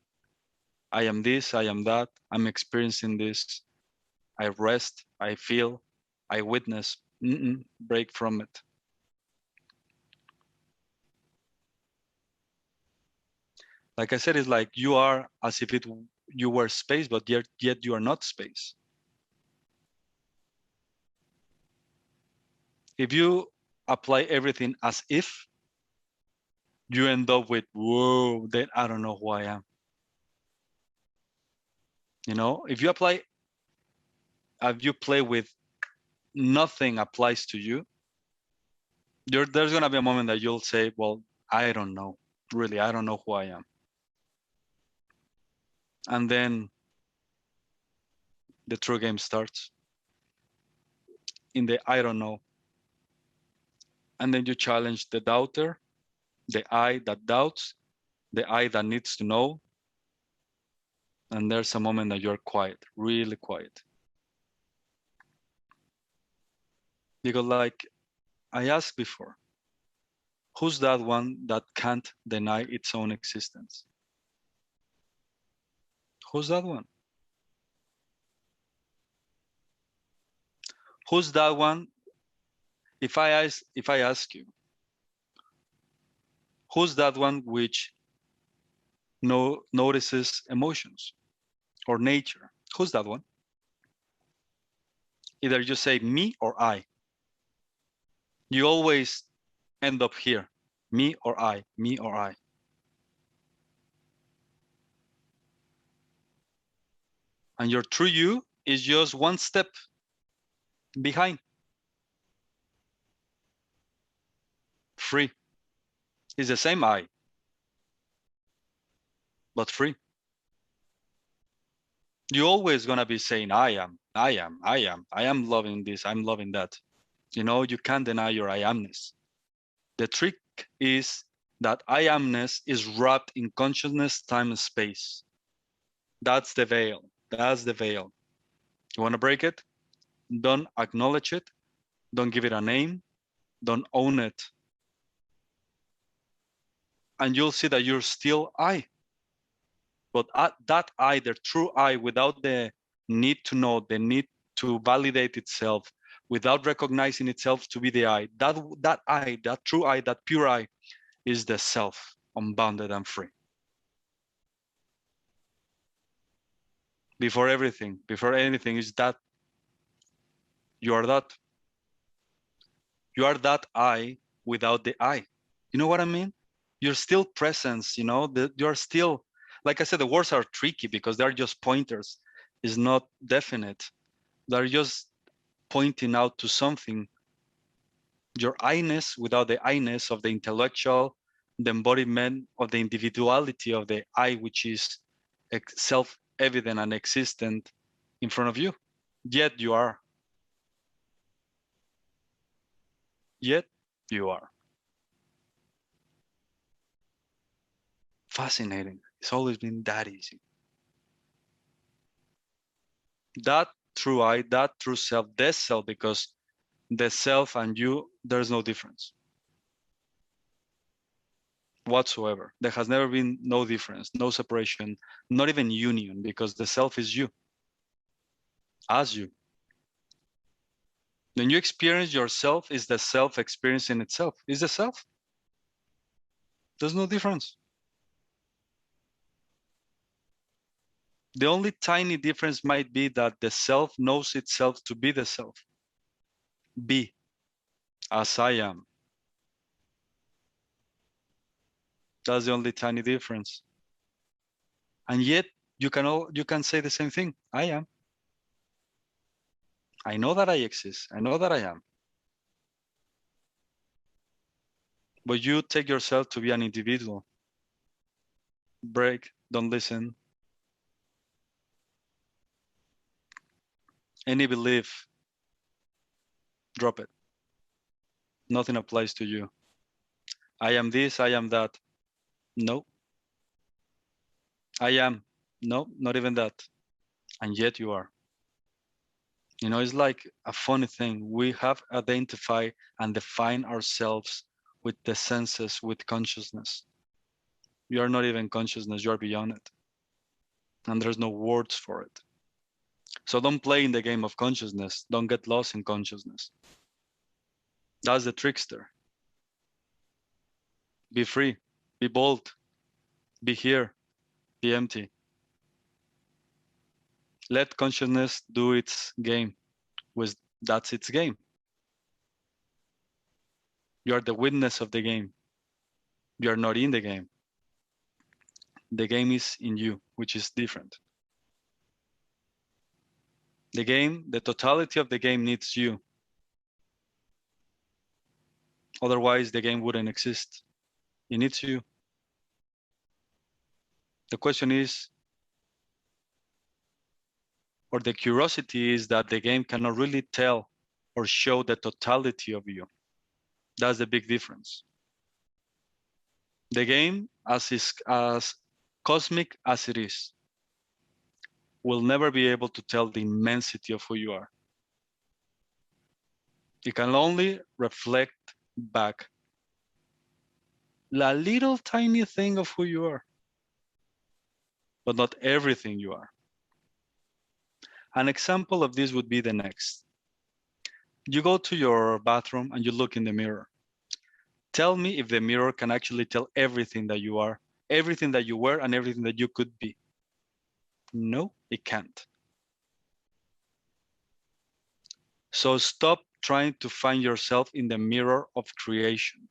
I am this, I am that, I'm experiencing this, I rest, I feel, I witness. Break from it. Like I said, it's like you are as if you were space, but yet you are not space. If you apply everything as if, you end up with, whoa, then I don't know who I am. You know, if you play with nothing applies to you, there's gonna be a moment that you'll say, well, I don't know, really, I don't know who I am. And then the true game starts in the I don't know. And then you challenge the doubter, the I that doubts, the I that needs to know. And there's a moment that you're quiet, really quiet. Because like I asked before, who's that one that can't deny its own existence? Who's that one? Who's that one? If I ask you, who's that one which notices emotions or nature? Who's that one? Either you say me or I. You always end up here, me or I, me or I. And your true you is just one step behind. Free. It's the same I, but free. You're always gonna be saying, I am loving this, I'm loving that. You know, you can't deny your I amness. The trick is that I amness is wrapped in consciousness, time, and space. That's the veil. That's the veil. You want to break it? Don't acknowledge it. Don't give it a name. Don't own it. And you'll see that you're still I. But that I, the true I, without the need to know, the need to validate itself, without recognizing itself to be the I, that I, that true I, that pure I, is the self, unbounded and free. Before everything, before anything, is that you are that. You are that I without the I. You know what I mean? You're still presence, you know, you're still, like I said, the words are tricky because they're just pointers. It's not definite. They're just pointing out to something. Your I-ness without the I-ness of the intellectual, the embodiment of the individuality of the I, which is self-evident and existent in front of you. Yet you are. Yet you are. Fascinating. It's always been that easy. That true I, that true self, this self, because the self and you, there's no difference whatsoever. There has never been no difference, no separation, not even union, because the self is you, as you. When you experience yourself, is the self experiencing itself. Is the self. There's no difference. The only tiny difference might be that the self knows itself to be the self. Be as I am. That's the only tiny difference. And yet you can say the same thing. I am. I know that I exist. I know that I am. But you take yourself to be an individual. Break, don't listen. Any belief, drop it. Nothing applies to you. I am this, I am that. No. I am. No, not even that. And yet you are. You know, it's like a funny thing. We have identified and defined ourselves with the senses, with consciousness. You are not even consciousness, you are beyond it. And there's no words for it. So don't play in the game of consciousness. Don't get lost in consciousness. That's the trickster. Be free, be bold, be here, be empty. Let consciousness do its game. That's its game. You are the witness of the game. You are not in the game. The game is in you, which is different. The game, the totality of the game needs you. Otherwise, the game wouldn't exist. It needs you. The question is, or the curiosity is that the game cannot really tell or show the totality of you. That's the big difference. The game, as cosmic as it is, will never be able to tell the immensity of who you are. It can only reflect back a little tiny thing of who you are, but not everything you are. An example of this would be the next. You go to your bathroom and you look in the mirror. Tell me if the mirror can actually tell everything that you are, everything that you were, and everything that you could be. No, it can't. So stop trying to find yourself in the mirror of creation,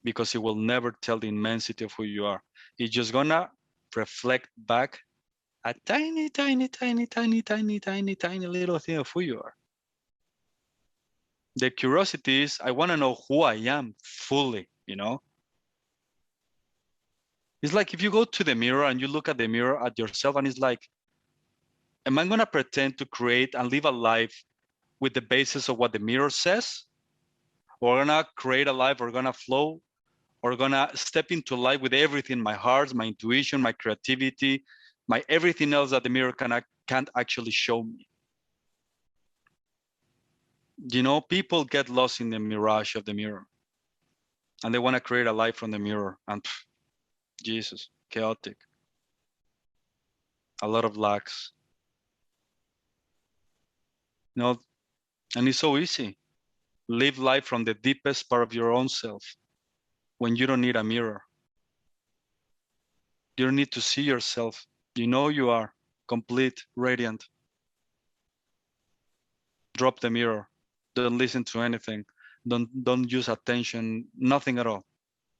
because it will never tell the immensity of who you are. It's just gonna reflect back a tiny, tiny, tiny, tiny, tiny, tiny, tiny little thing of who you are. The curiosity is, I want to know who I am fully, you know? It's like if you go to the mirror and you look at the mirror at yourself and it's like, am I going to pretend to create and live a life with the basis of what the mirror says? Or going to create a life, or going to flow, or going to step into life with everything, my heart, my intuition, my creativity, my everything else that the mirror can't actually show me. You know, people get lost in the mirage of the mirror and they want to create a life from the mirror, and Jesus, chaotic. A lot of lacks. You know, and it's so easy. Live life from the deepest part of your own self when you don't need a mirror. You don't need to see yourself. You know you are complete, radiant. Drop the mirror. Don't listen to anything. Don't use attention, nothing at all.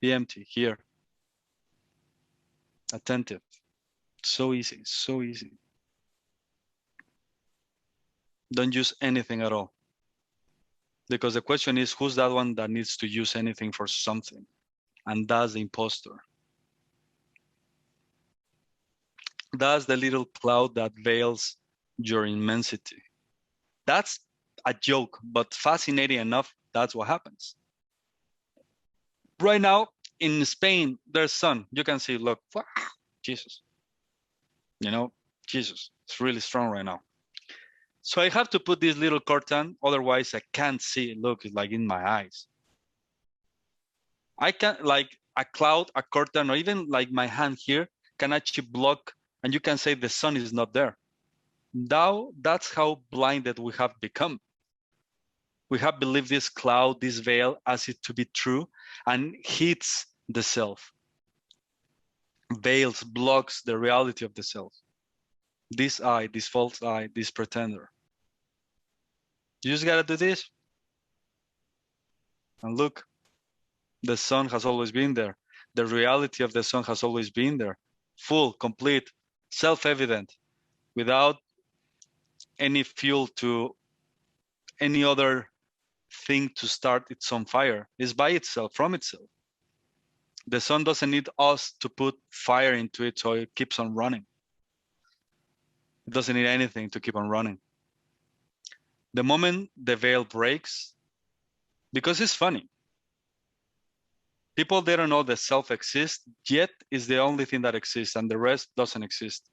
Be empty here. Attentive. So easy, so easy. Don't use anything at all. Because the question is, who's that one that needs to use anything for something? And that's the imposter. That's the little cloud that veils your immensity. That's a joke, but fascinating enough, that's what happens. Right now, in Spain, there's sun. You can see, look, Jesus. You know, Jesus, it's really strong right now. So I have to put this little curtain, otherwise I can't see. Look, it's like in my eyes. I can, like a cloud, a curtain, or even like my hand here can actually block, and you can say the sun is not there. Now, that's how blinded we have become. We have believed this cloud, this veil, as it to be true, and hits the self. Veils, blocks the reality of the self. This I, this false I, this pretender. You just gotta do this. And look, the sun has always been there. The reality of the sun has always been there. Full, complete, self-evident, without any fuel to any other thing to start its own fire. It's by itself, from itself. The sun doesn't need us to put fire into it so it keeps on running. It doesn't need anything to keep on running. The moment the veil breaks, because it's funny, people, they don't know the self exists, yet is the only thing that exists and the rest doesn't exist.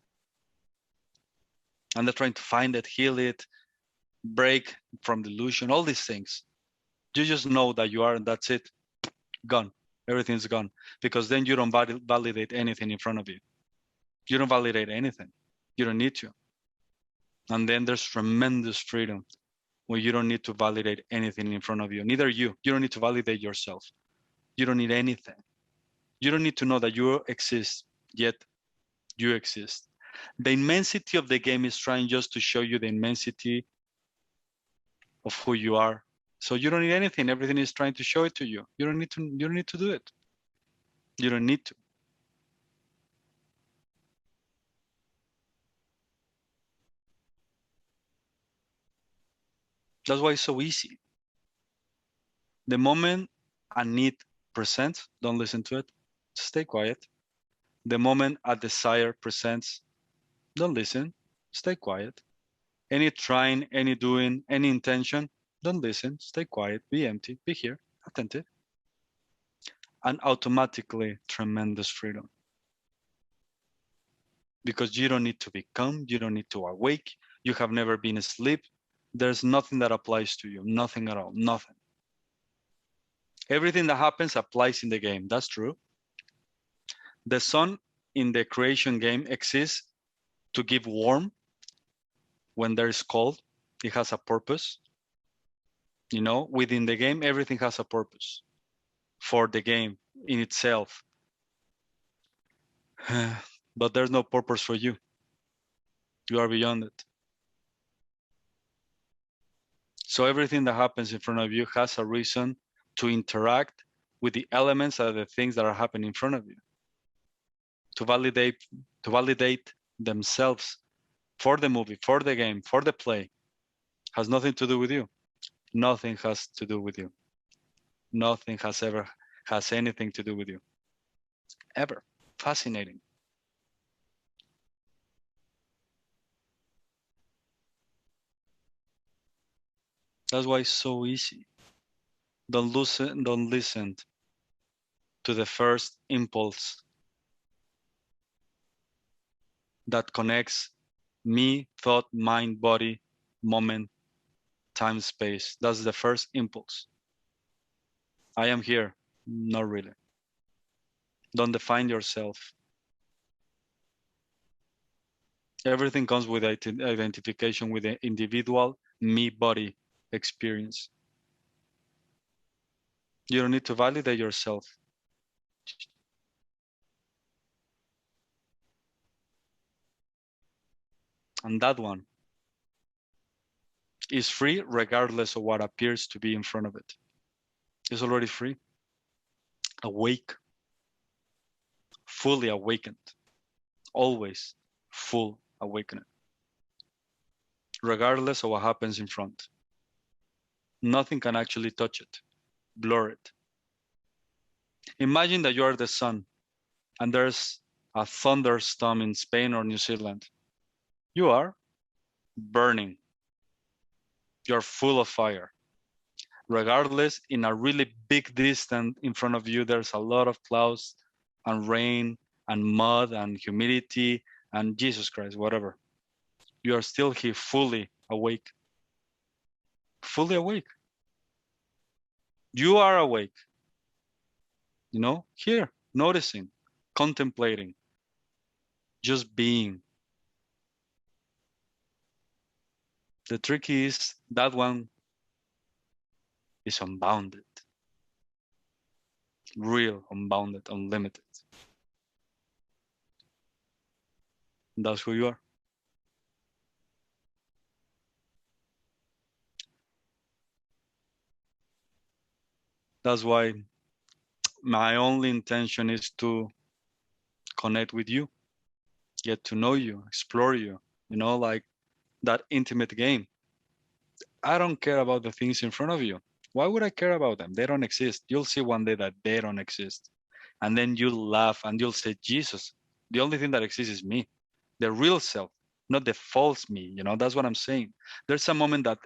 And they're trying to find it, heal it, break from delusion, all these things. You just know that you are, and that's it. Gone. Everything's gone. Because then you don't validate anything in front of you. You don't validate anything. You don't need to. And then there's tremendous freedom when you don't need to validate anything in front of you. Neither you. You don't need to validate yourself. You don't need anything. You don't need to know that you exist, yet you exist. The immensity of the game is trying just to show you the immensity of who you are. So you don't need anything. Everything is trying to show it to you. You don't need to do it. You don't need to. That's why it's so easy. The moment a need presents, don't listen to it. Stay quiet. The moment a desire presents, don't listen. Stay quiet. Any trying, any doing, any intention, don't listen. Stay quiet. Be empty. Be here. Attentive. And automatically tremendous freedom. Because you don't need to become, you don't need to awake, you have never been asleep. There's nothing that applies to you, nothing at all, nothing. Everything that happens applies in the game, that's true. The sun in the creation game exists to give warmth when there is cold. It has a purpose. You know, within the game, everything has a purpose for the game in itself. But there's no purpose for you. You are beyond it. So everything that happens in front of you has a reason to interact with the elements of the things that are happening in front of you. To validate themselves for the movie, for the game, for the play. Has nothing to do with you. Nothing has to do with you. Nothing has anything to do with you. Ever. Fascinating. That's why it's so easy. Don't listen to the first impulse that connects me, thought, mind, body, moment, time, space. That's the first impulse. I am here. Not really. Don't define yourself. Everything comes with identification with the individual me-body experience. You don't need to validate yourself. And that one is free regardless of what appears to be in front of it. is already free, awake, fully awakened, always full awakening, regardless of what happens in front. Nothing can actually touch it, blur it. Imagine that you are the sun and there's a thunderstorm in Spain or New Zealand. You are burning. You're full of fire. Regardless, in a really big distance in front of you, there's a lot of clouds and rain and mud and humidity and Jesus Christ, whatever. You are still here fully awake. Fully awake. You are awake. You know, here, noticing, contemplating, just being. The trick is that one is unbounded, real, unbounded, unlimited. That's who you are. That's why my only intention is to connect with you, get to know you, explore you, you know, like that intimate game. I don't care about the things in front of you. Why would I care about them? They don't exist. You'll see one day that they don't exist. And then you'll laugh and you'll say, Jesus, the only thing that exists is me, the real self, not the false me. You know, that's what I'm saying. There's a moment that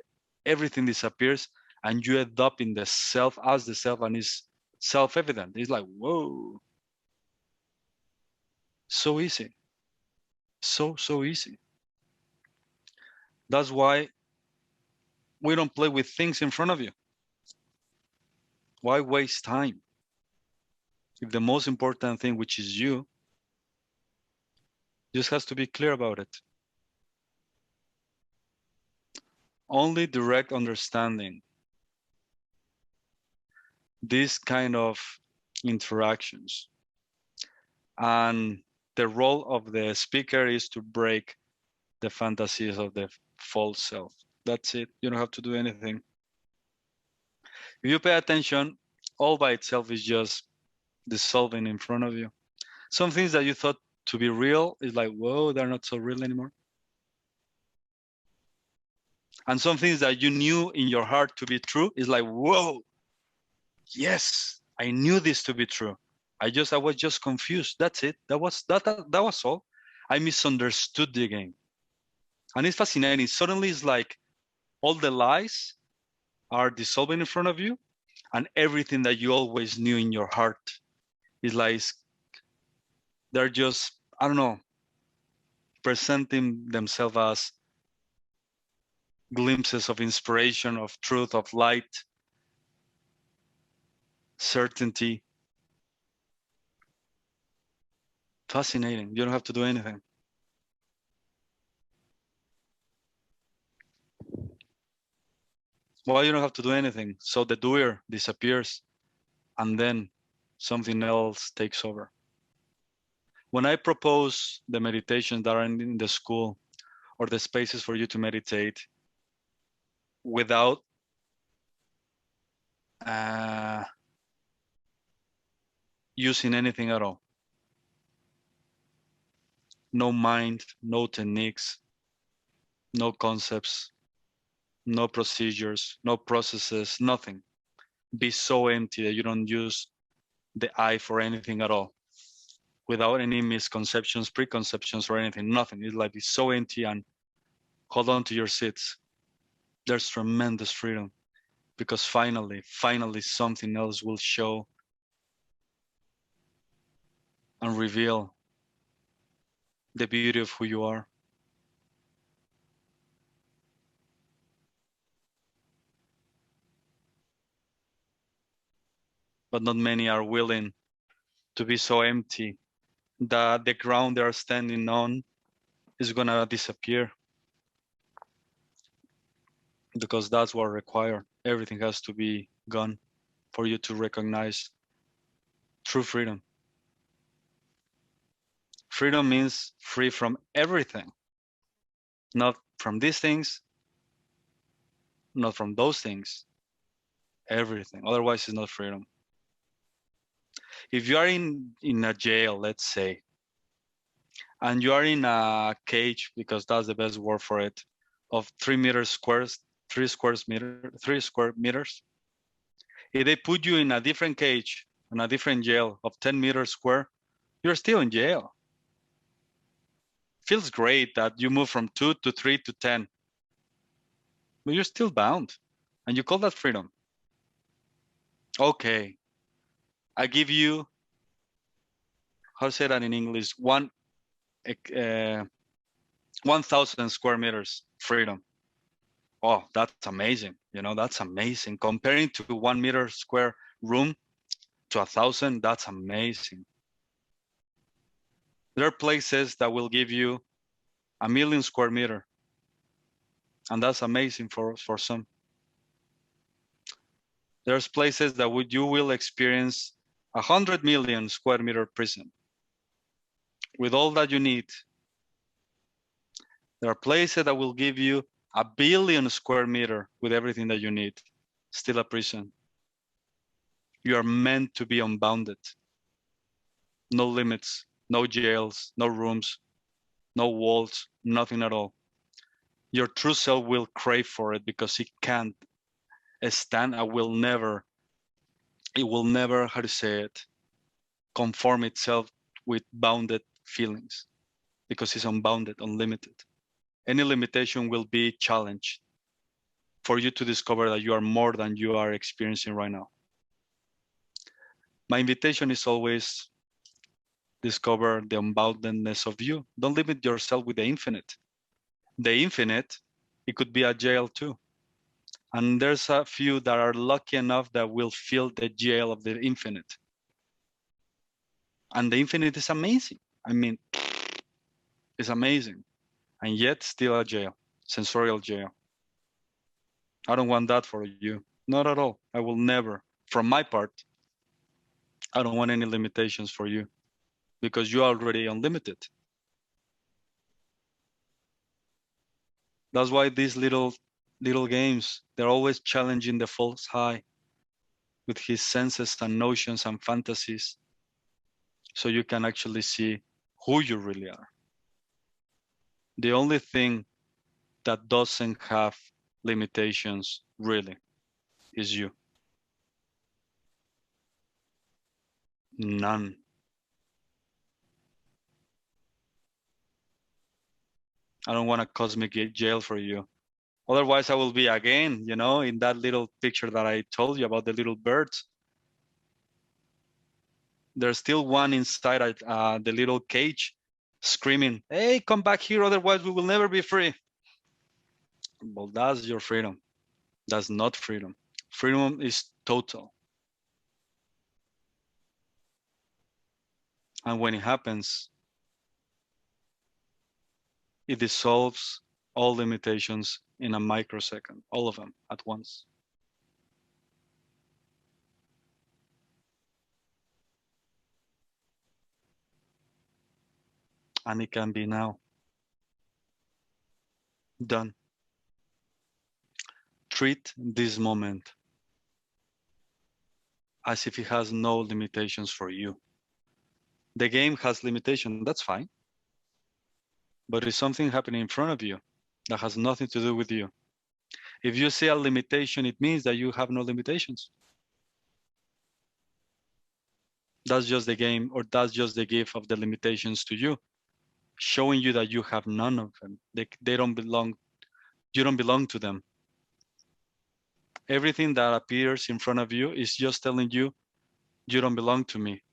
everything disappears and you end up in the self as the self, and it's self-evident. It's like, whoa. So easy. So easy. That's why we don't play with things in front of you. Why waste time? If the most important thing, which is you, just has to be clear about it. Only direct understanding, this kind of interactions, and the role of the speaker is to break the fantasies of the false self. That's it. You don't have to do anything. If you pay attention, all by itself is just dissolving in front of you. Some things that you thought to be real is like, whoa, they're not so real anymore. And some things that you knew in your heart to be true is like, whoa, yes, I knew this to be true. I was just confused. That's it. That was all. I misunderstood the game. And it's fascinating. Suddenly it's like all the lies are dissolving in front of you, and everything that you always knew in your heart is like, they're just, I don't know, presenting themselves as glimpses of inspiration, of truth, of light, certainty. Fascinating. You don't have to do anything. Why you don't have to do anything? So the doer disappears and then something else takes over. When I propose the meditations that are in the school or the spaces for you to meditate without using anything at all, no mind, no techniques, no concepts, no procedures, no processes, nothing. Be so empty that you don't use the I for anything at all, without any misconceptions, preconceptions, or anything, nothing. It's like it's so empty, and hold on to your seats. There's tremendous freedom, because finally something else will show and reveal the beauty of who you are. But not many are willing to be so empty that the ground they are standing on is gonna disappear, because that's what required. Everything has to be gone for you to recognize true freedom. Freedom means free from everything, not from these things, not from those things, everything. Otherwise, it's not freedom. If you are in a jail, let's say, and you are in a cage, because that's the best word for it, of 3 meters squares, 3 square meters. If they put you in a different cage, in a different jail of 10 meters square, you're still in jail. Feels great that you move from 2 to 3 to 10, but you're still bound, and you call that freedom. Okay, I give you, how to say that in English, 1,000 square meters freedom. Oh, that's amazing. You know, that's amazing. Comparing to 1 meter square room to 1,000, that's amazing. There are places that will give you 1,000,000 square meter, and that's amazing for some. There's places that you will experience 100 million square meter prison with all that you need. There are places that will give you 1 billion square meter with everything that you need, still a prison. You are meant to be unbounded. No limits, no jails, no rooms, no walls, nothing at all. Your true self will crave for it because it can't stand, it will never, how to say it, conform itself with bounded feelings because it's unbounded, unlimited. Any limitation will be challenged for you to discover that you are more than you are experiencing right now. My invitation is always discover the unboundedness of you. Don't limit yourself with the infinite. The infinite, it could be a jail too. And there's a few that are lucky enough that will feel the jail of the infinite. And the infinite is amazing. I mean, it's amazing. And yet still a jail, sensorial jail. I don't want that for you. Not at all. I will never, from my part, I don't want any limitations for you because you're already unlimited. That's why these little games, they're always challenging the false high with his senses and notions and fantasies so you can actually see who you really are. The only thing that doesn't have limitations really is you. None. I don't want a cosmic jail for you. Otherwise, I will be again, you know, in that little picture that I told you about the little birds. There's still one inside the little cage screaming, hey, come back here, otherwise we will never be free. Well, that's your freedom. That's not freedom. Freedom is total. And when it happens, it dissolves all limitations in a microsecond, all of them at once. And it can be now. Done. Treat this moment as if it has no limitations for you. The game has limitations, that's fine. But if something happening in front of you that has nothing to do with you, if you see a limitation, it means that you have no limitations. That's just the game, or that's just the gift of the limitations to you, showing you that you have none of them. They don't belong, you don't belong to them. Everything that appears in front of you is just telling you, you don't belong to me.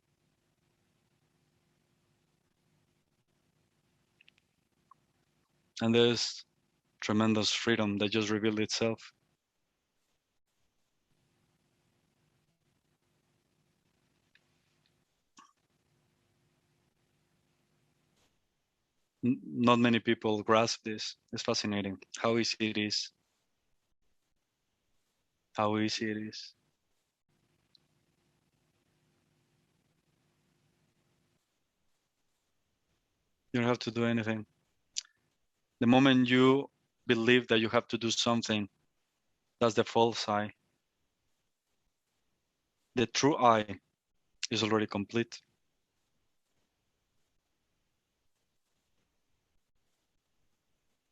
And there's tremendous freedom that just revealed itself. Not many people grasp this. It's fascinating how easy it is. How easy it is. You don't have to do anything. The moment you believe that you have to do something, that's the false I. The true I is already complete.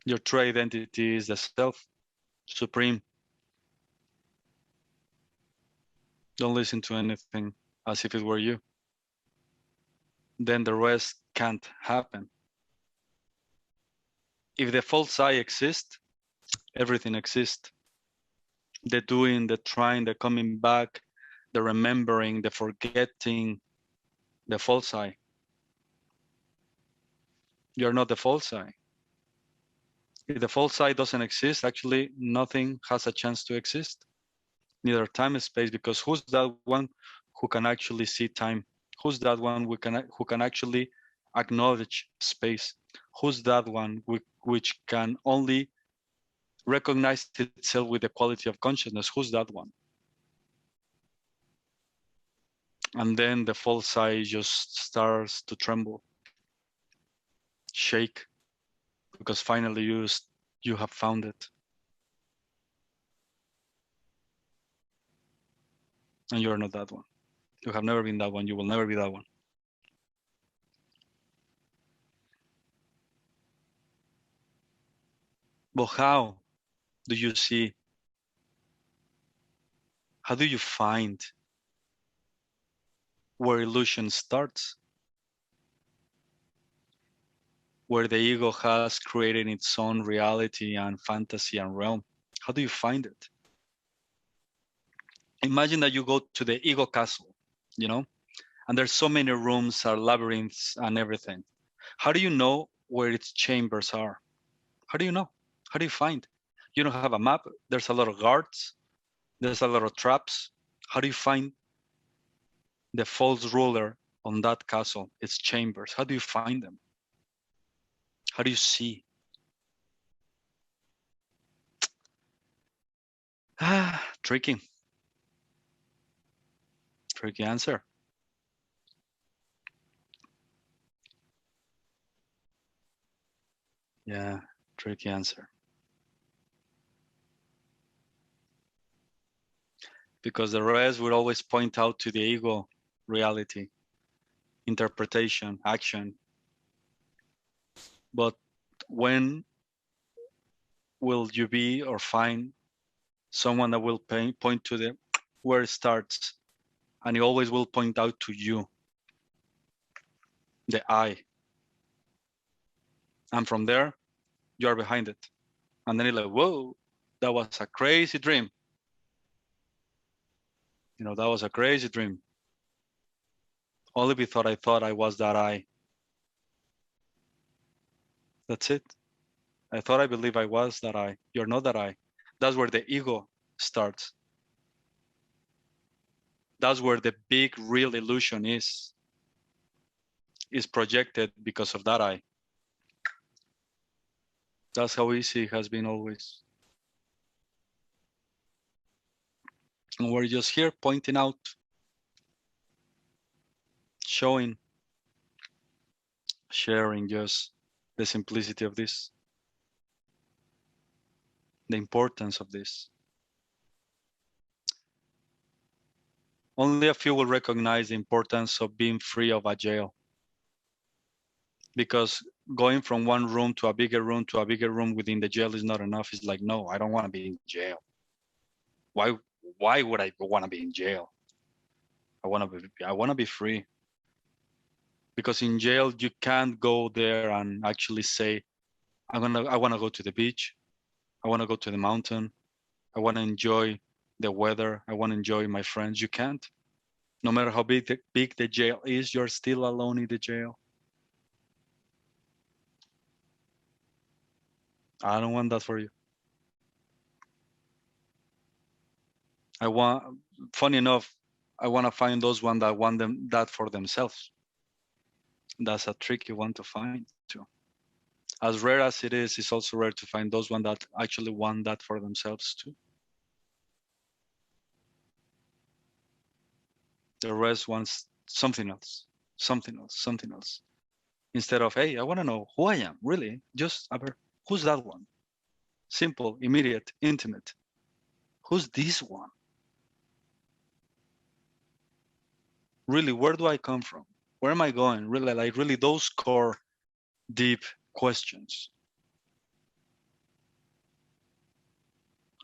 Your true identity is the self, supreme. Don't listen to anything as if it were you. Then the rest can't happen. If the false I exists, everything exists. The doing, the trying, the coming back, the remembering, the forgetting, the false I. You're not the false I. If the false I doesn't exist, actually nothing has a chance to exist. Neither time or space, because who's that one who can actually see time? Who's that one who can actually acknowledge space? Who's that one which can only recognize itself with the quality of consciousness? Who's that one? And then the false I just starts to tremble, shake, because finally you have found it. And you're not that one. You have never been that one. You will never be that one. But how do you see? How do you find where illusion starts? Where the ego has created its own reality and fantasy and realm. How do you find it? Imagine that you go to the ego castle, you know, and there's so many rooms, labyrinths and everything. How do you know where its chambers are? How do you know? How do you find? You don't have a map. There's a lot of guards. There's a lot of traps. How do you find the false ruler on that castle, its chambers? How do you find them? How do you see? Tricky. Tricky answer. Yeah, tricky answer. Because the rest will always point out to the ego reality, interpretation, action. But when will you be or find someone that will point to the where it starts, and it always will point out to you, the I. And from there, you are behind it. And then you're like, whoa, that was a crazy dream. You know, that was a crazy dream. Only because I thought I was that I. That's it. I thought I believe I was that I. You're not that I. That's where the ego starts. That's where the big real illusion is projected because of that I. That's how easy it has been always. And we're just here pointing out, showing, sharing just the simplicity of this, the importance of this. Only a few will recognize the importance of being free of a jail. Because going from one room to a bigger room to a bigger room within the jail is not enough. It's like, no, I don't want to be in jail. Why would I want to be in jail? I want to be free. Because in jail you can't go there and actually say, I want to go to the beach. I want to go to the mountain. I want to enjoy the weather. I want to enjoy my friends. You can't. No matter how big the jail is, you're still alone in the jail. I don't want that for you. Funny enough, I want to find those ones that want that for themselves. That's a tricky one to find too. As rare as it is, it's also rare to find those ones that actually want that for themselves too. The rest wants something else, something else, something else. Instead of, hey, I want to know who I am, really. Just, who's that one? Simple, immediate, intimate. Who's this one? Really, where do I come from? Where am I going? Really, like really those core deep questions.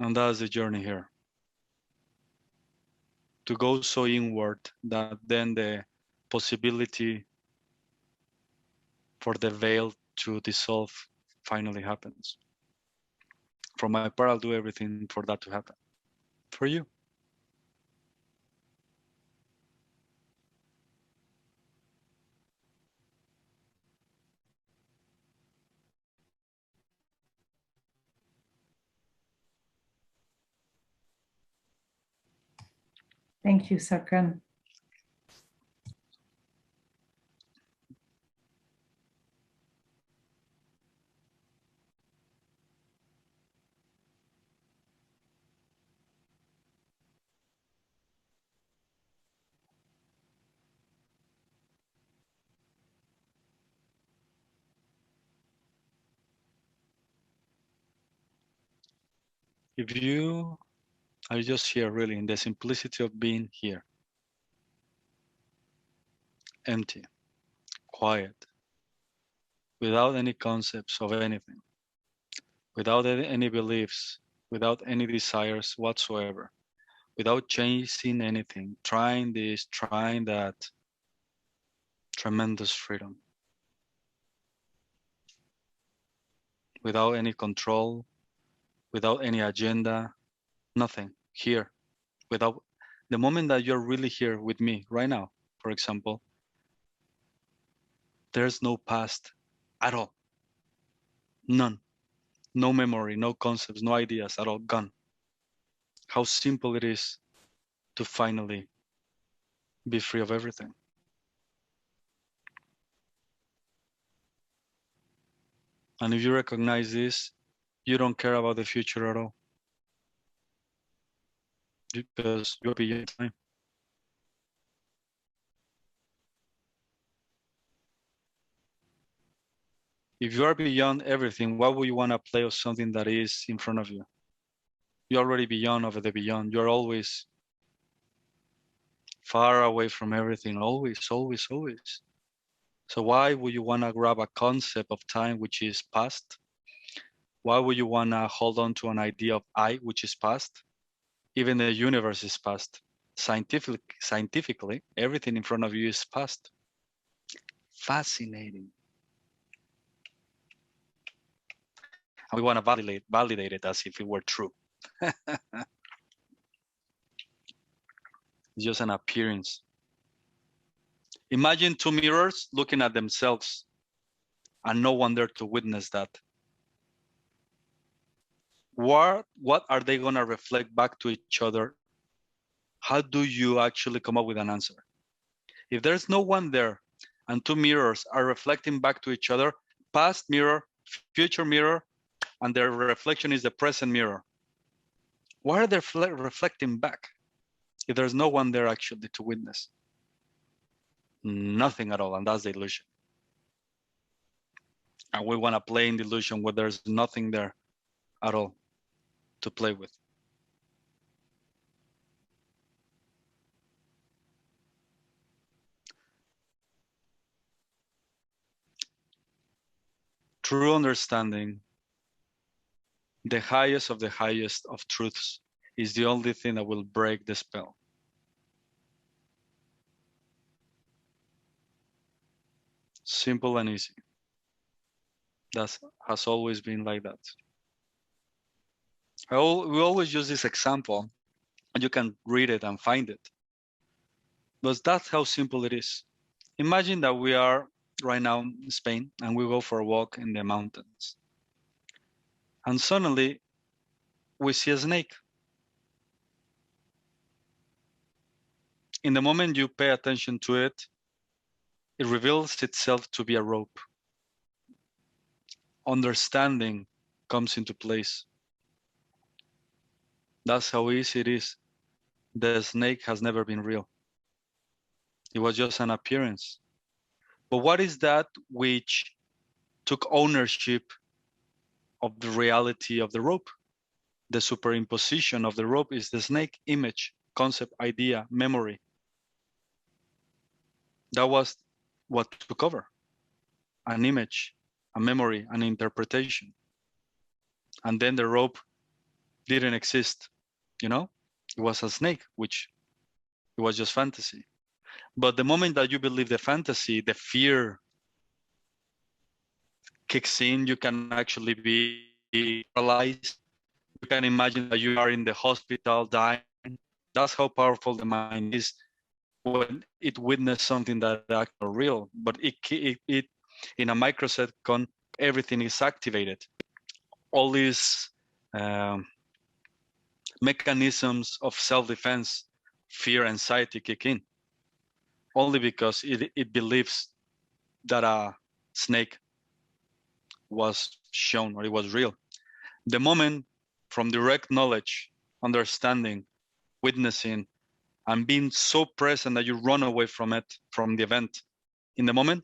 And that's the journey here. To go so inward that then the possibility for the veil to dissolve finally happens. For my part, I'll do everything for that to happen. For you. Thank you, Sarkhan. If you are just here, really, in the simplicity of being here, empty, quiet, without any concepts of anything, without any beliefs, without any desires whatsoever, without chasing anything, trying this, trying that, tremendous freedom. Without any control, without any agenda, nothing, here. Without the moment that you're really here with me right now, for example, there's no past at all. None. No memory, no concepts, no ideas at all, gone. How simple it is to finally be free of everything. And if you recognize this, you don't care about the future at all. Because you're beyond time. If you are beyond everything, why would you want to play with something that is in front of you? You're already beyond over the beyond. You're always far away from everything, always, always, always. So why would you want to grab a concept of time which is past? Why would you want to hold on to an idea of I, which is past? Even the universe is past. Scientifically, everything in front of you is past. Fascinating. And we want to validate it as if it were true. It's just an appearance. Imagine two mirrors looking at themselves and no one there to witness that. What are they going to reflect back to each other? How do you actually come up with an answer? If there's no one there and two mirrors are reflecting back to each other, past mirror, future mirror, and their reflection is the present mirror, what are they reflecting back if there's no one there actually to witness? Nothing at all, and that's the illusion. And we want to play in the illusion where there's nothing there at all to play with. True understanding, the highest of the highest of truths, is the only thing that will break the spell. Simple and easy. That has always been like that. We always use this example, and you can read it and find it. But that's how simple it is. Imagine that we are right now in Spain, and we go for a walk in the mountains. And suddenly, we see a snake. In the moment you pay attention to it, it reveals itself to be a rope. Understanding comes into place. That's how easy it is. The snake has never been real. It was just an appearance. But what is that which took ownership of the reality of the rope? The superimposition of the rope is the snake image, concept, idea, memory. That was what took over. An image, a memory, an interpretation. And then the rope didn't exist, you know? It was a snake, which it was just fantasy. But the moment that you believe the fantasy, the fear kicks in, you can actually be paralyzed. You can imagine that you are in the hospital dying. That's how powerful the mind is when it witnessed something that is actually real. But it in a microsecond, everything is activated. All these mechanisms of self-defense, fear, anxiety kick in, only because it believes that a snake was shown or it was real. The moment from direct knowledge, understanding, witnessing, and being so present that you run away from it, from the event, in the moment,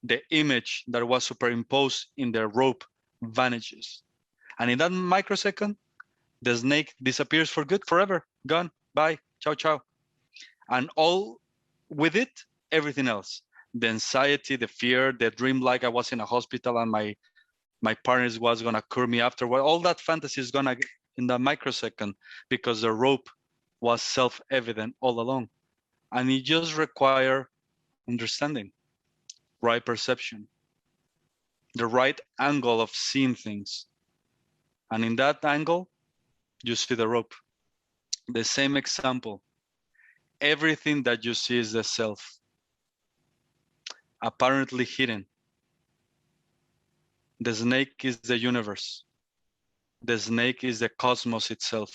the image that was superimposed in the rope vanishes. And in that microsecond, the snake disappears for good, forever, gone, bye, ciao, ciao. And all with it, everything else. The anxiety, the fear, the dream like I was in a hospital and my partner was gonna cure me afterward. All that fantasy is gonna in the microsecond because the rope was self-evident all along. And it just requires understanding, right perception, the right angle of seeing things. And in that angle, you see the rope. The same example. Everything that you see is the self, apparently hidden. The snake is the universe. The snake is the cosmos itself.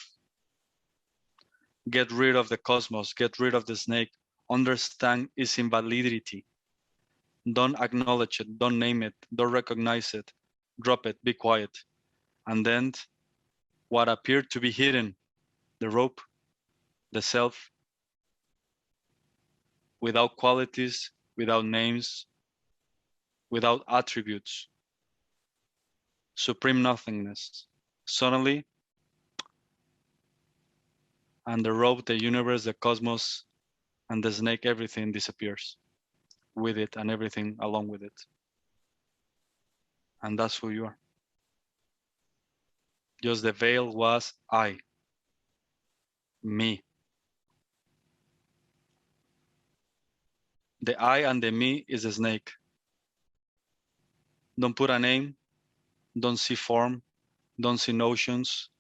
Get rid of the cosmos, get rid of the snake. Understand its invalidity. Don't acknowledge it, don't name it, don't recognize it. Drop it, be quiet. And then what appeared to be hidden, the rope, the self, without qualities, without names, without attributes, supreme nothingness. Suddenly, and the rope, the universe, the cosmos, and the snake, everything disappears with it and everything along with it. And that's who you are. Just the veil was I, me. The I and the me is a snake. Don't put a name, don't see form, don't see notions,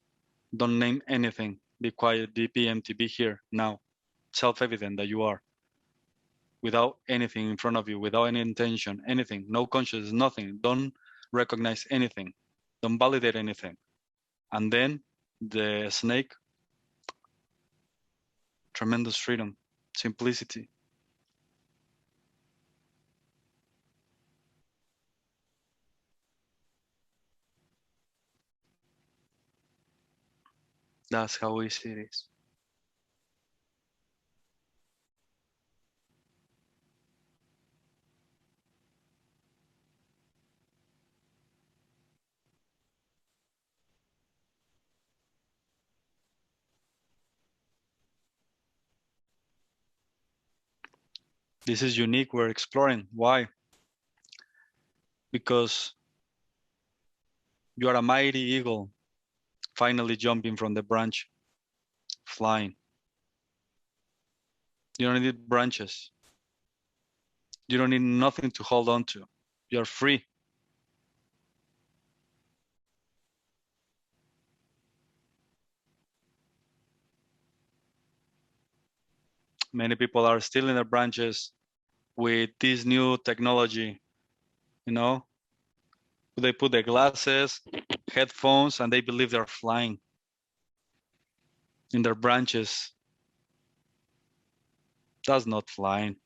don't name anything. Be quiet, be empty, be here, now. Self-evident that you are. Without anything in front of you, without any intention, anything, no consciousness, nothing. Don't recognize anything. Don't validate anything. And then the snake, tremendous freedom, simplicity. That's how easy it is. This is unique, we're exploring. Why? Because you are a mighty eagle, finally jumping from the branch, flying. You don't need branches. You don't need nothing to hold on to. You're free. Many people are still in their branches with this new technology, you know? They put their glasses, headphones, and they believe they're flying in their branches. That's not flying.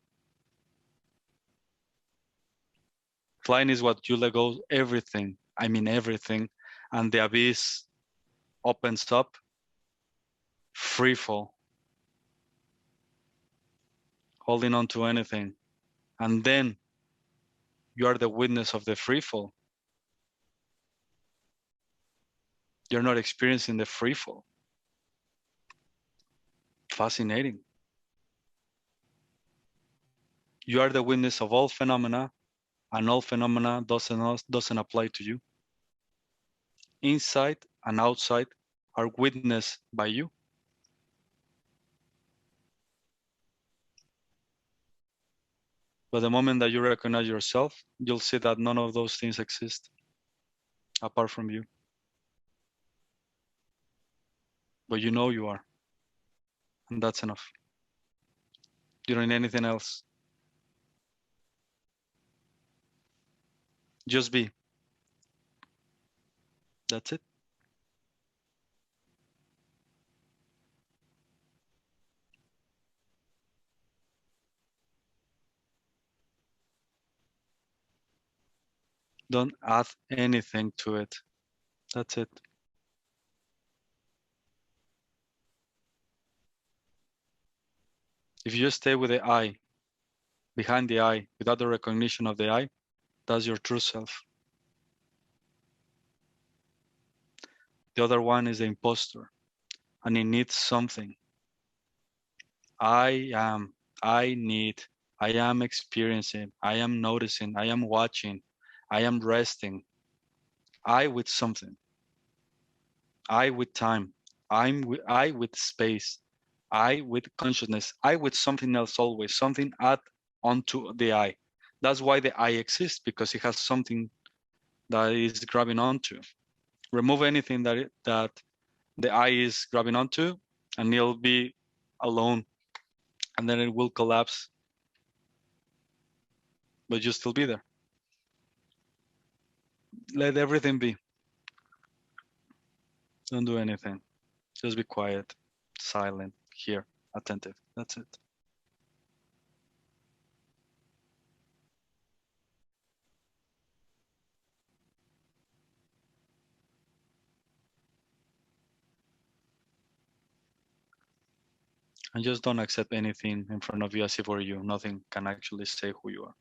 Flying is what you let go everything. I mean everything. And the abyss opens up. Free fall. Holding on to anything. And then you are the witness of the free fall. You're not experiencing the free fall. Fascinating. You are the witness of all phenomena, and all phenomena doesn't apply to you. Inside and outside are witnessed by you. But the moment that you recognize yourself, you'll see that none of those things exist apart from you. But you know you are, and that's enough. You don't need anything else. Just be. That's it. Don't add anything to it. That's it. If you stay with the I, behind the I, without the recognition of the I, that's your true self. The other one is the imposter, and it needs something. I am, I need, I am experiencing, I am noticing, I am watching, I am resting. I with something. I with time. I with space. I with consciousness. I with something else always. Something add onto the I. That's why the I exists, because it has something that is grabbing onto. Remove anything that the I is grabbing onto, and it'll be alone, and then it will collapse. But you'll still be there. Let everything be. Don't do anything. Just be quiet, silent, here, attentive. That's it. And just don't accept anything in front of you as if it were you. Nothing can actually say who you are.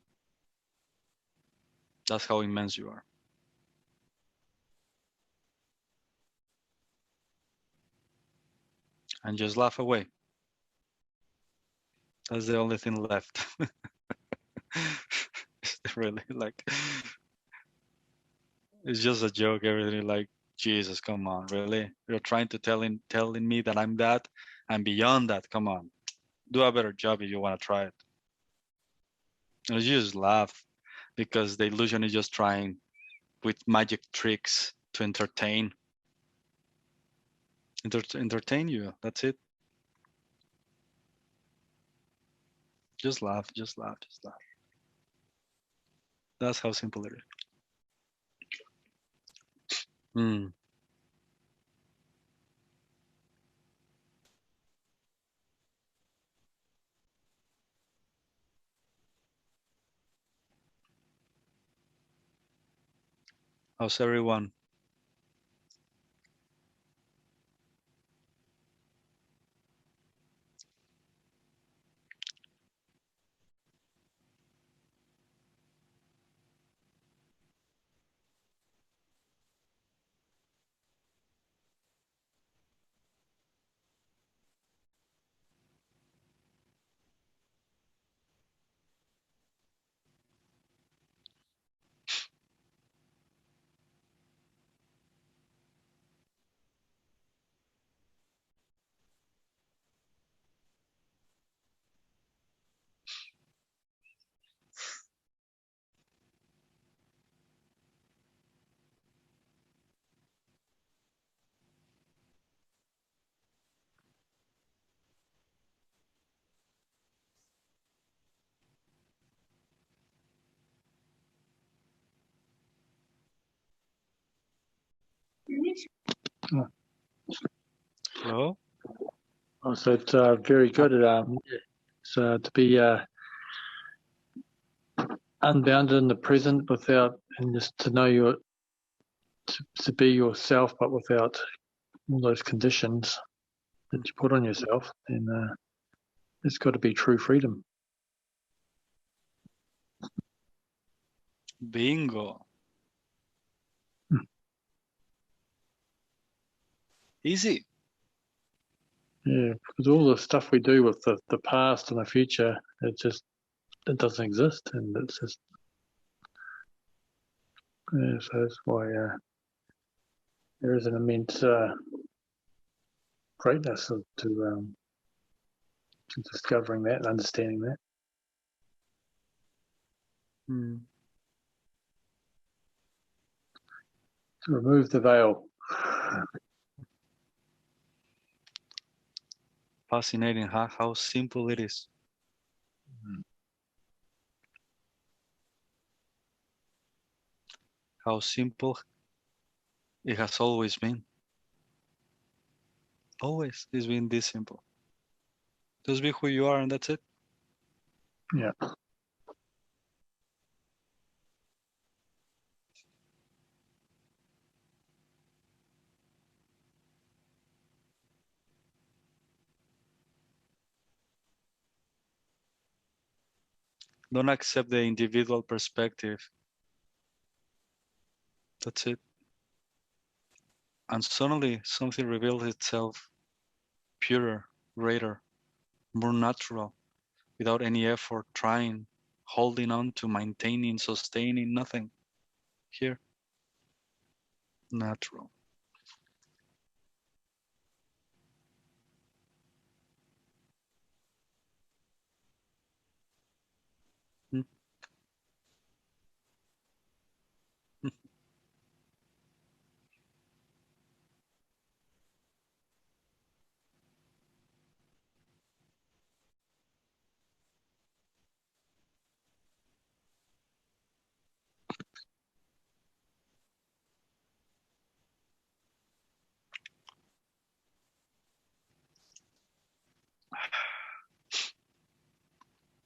That's how immense you are. And just laugh away. That's the only thing left. It's really like, it's just a joke. Everything like, Jesus, come on, really? You're trying to telling me that I'm that and beyond that. Come on, do a better job if you want to try it. And you just laugh because the illusion is just trying with magic tricks to entertain you. That's it. Just laugh, just laugh, just laugh. That's how simple it is. How's everyone? Hello? Oh, so it's very good. So to be unbounded in the present without, and just to know to be yourself, but without all those conditions that you put on yourself, and it's got to be true freedom. Bingo. Easy. Yeah, because all the stuff we do with the past and the future, it just that doesn't exist, and it's just so that's why there is an immense greatness to discovering that and understanding that. To remove the veil. Fascinating how simple it is. How simple it has always been. Always it's been this simple. Just be who you are and that's it. Yeah. Don't accept the individual perspective. That's it. And suddenly something reveals itself purer, greater, more natural, without any effort, trying, holding on to, maintaining, sustaining, nothing. Here, natural.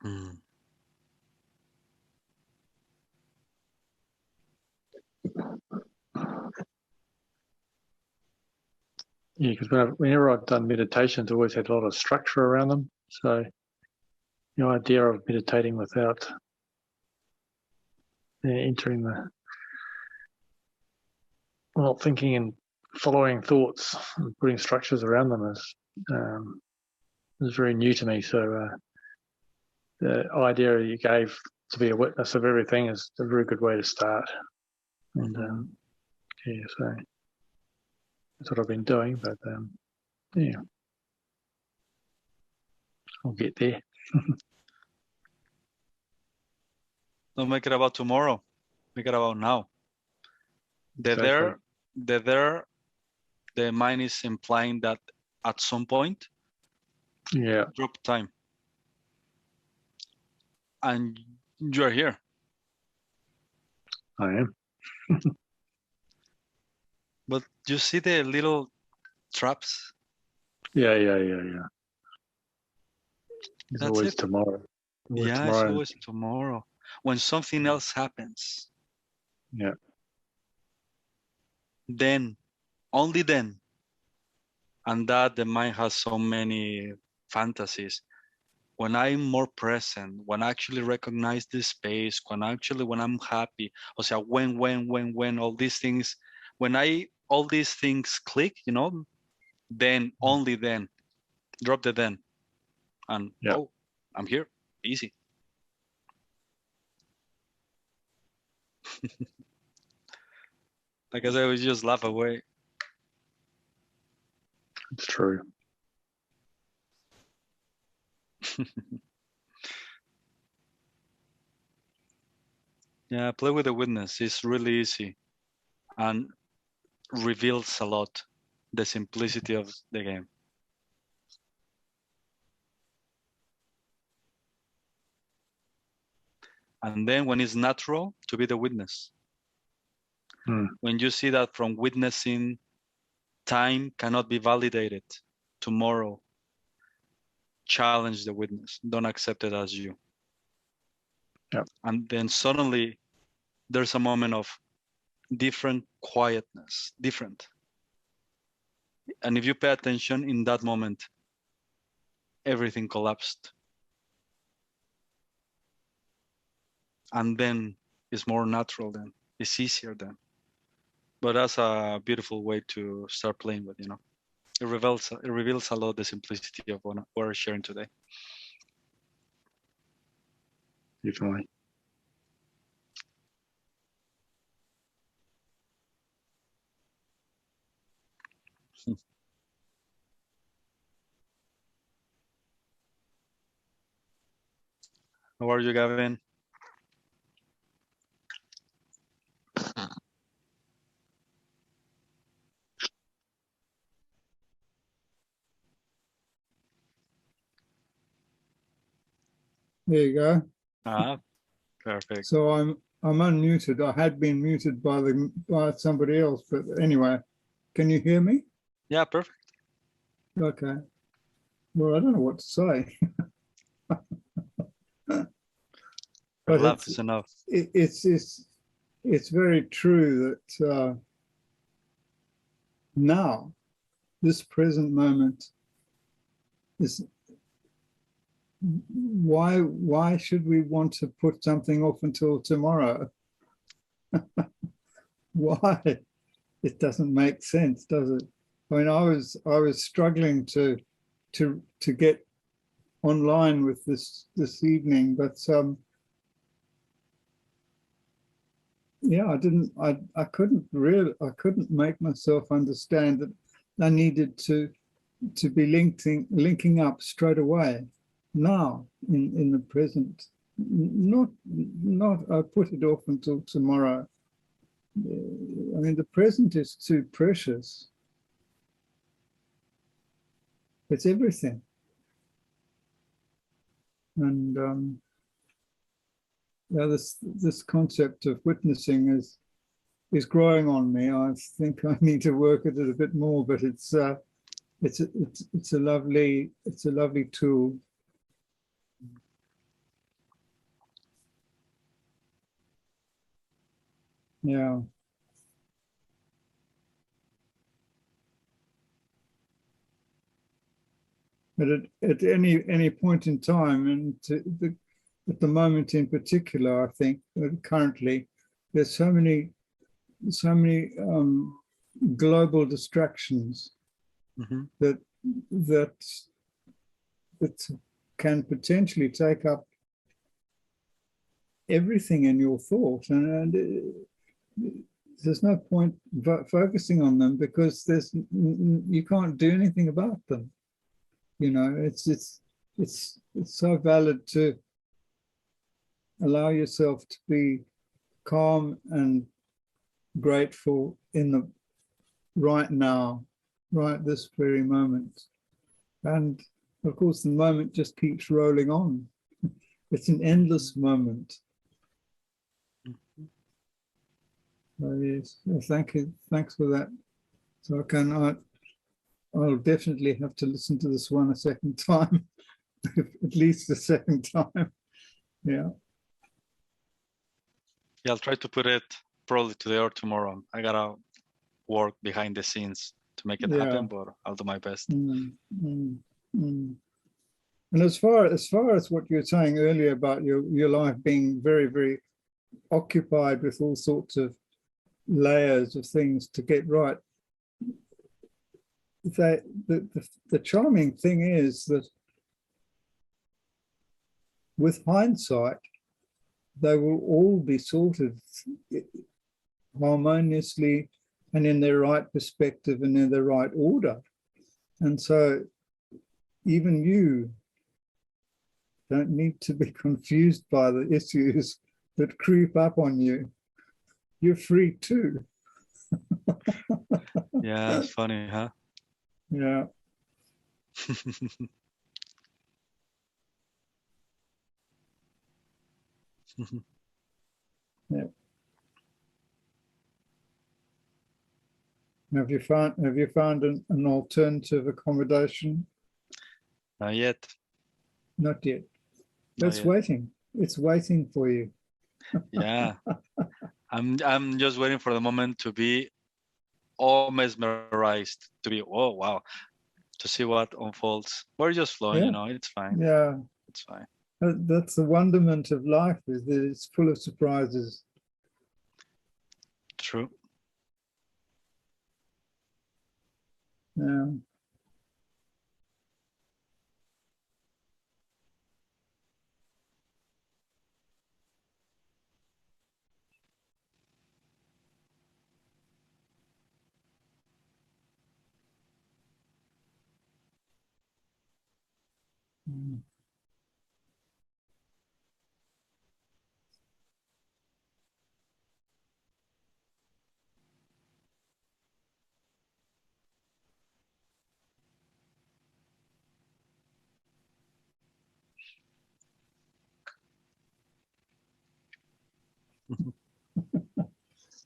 Mm. Yeah, because whenever I've done meditations, I always had a lot of structure around them. So the idea of meditating without entering the, not thinking and following thoughts and putting structures around them is very new to me. So the idea you gave to be a witness of everything is a very good way to start. And yeah, so that's what I've been doing. But yeah, I'll get there. Don't make it about tomorrow. Make it about now. The mind is implying that at some point, Yeah, drop time. And you're here. I am. But you see the little traps? Yeah. It's That's always it. tomorrow. Yeah, it's always tomorrow. When something else happens. Yeah. Then, only then. And that the mind has so many fantasies. When I'm more present, when I actually recognize this space, when I'm happy, o sea, when all these things, all these things click, then, only then, drop the then. And oh, I'm here, easy. Like I said, we just laugh away. It's true. Yeah, play with the witness. It's really easy and reveals a lot the simplicity of the game. And then when it's natural, to be the witness. When you see that from witnessing, time cannot be validated, tomorrow, challenge the witness. Don't accept it as you. Yeah. And then suddenly there's a moment of different quietness, different. And if you pay attention in that moment, everything collapsed. And then it's more natural then. It's easier then. But that's a beautiful way to start playing with, It reveals a lot the simplicity of what we're sharing today. Definitely. How are you, Gavin? There you go. Ah, perfect. So I'm unmuted. I had been muted by somebody else, but anyway, can you hear me? Yeah, perfect. Okay. Well, I don't know what to say. Your But laugh is enough. it's very true that now, this present moment is why should we want to put something off until tomorrow? Why? It doesn't make sense, does it? I mean, I was struggling to get online with this evening, but yeah, I couldn't make myself understand that I needed to be linking up straight away now in the present, not I put it off until tomorrow. I mean, the present is too precious. It's everything. And yeah, this concept of witnessing is growing on me. I think I need to work at it a bit more, but it's a lovely tool. Yeah. But at any point in time, and at the moment in particular, I think currently there's so many global distractions that can potentially take up everything in your thought, and there's no point focusing on them because you can't do anything about them. You know, it's so valid to allow yourself to be calm and grateful in the right now, right this very moment. And of course, the moment just keeps rolling on. It's an endless moment. Yes, thank you. Thanks for that. So I'll definitely have to listen to this one a second time, at least a second time. Yeah. Yeah, I'll try to put it probably today or tomorrow. I gotta work behind the scenes to make it happen, but I'll do my best. And as far as what you were saying earlier about your life being very, very occupied with all sorts of layers of things to get right, the charming thing is that with hindsight, they will all be sorted harmoniously and in their right perspective and in the right order. And so even you don't need to be confused by the issues that creep up on you. You're free too. Yeah, it's funny, huh? Yeah. Yeah. Have you found an alternative accommodation? Not yet. Not yet. Not It's yet. waiting. It's waiting for you. Yeah. I'm just waiting for the moment to be all mesmerized, to be, oh wow, to see what unfolds. We're just flowing, Yeah. you know, it's fine. Yeah. It's fine. That's the wonderment of life, is that it's full of surprises. True. Yeah.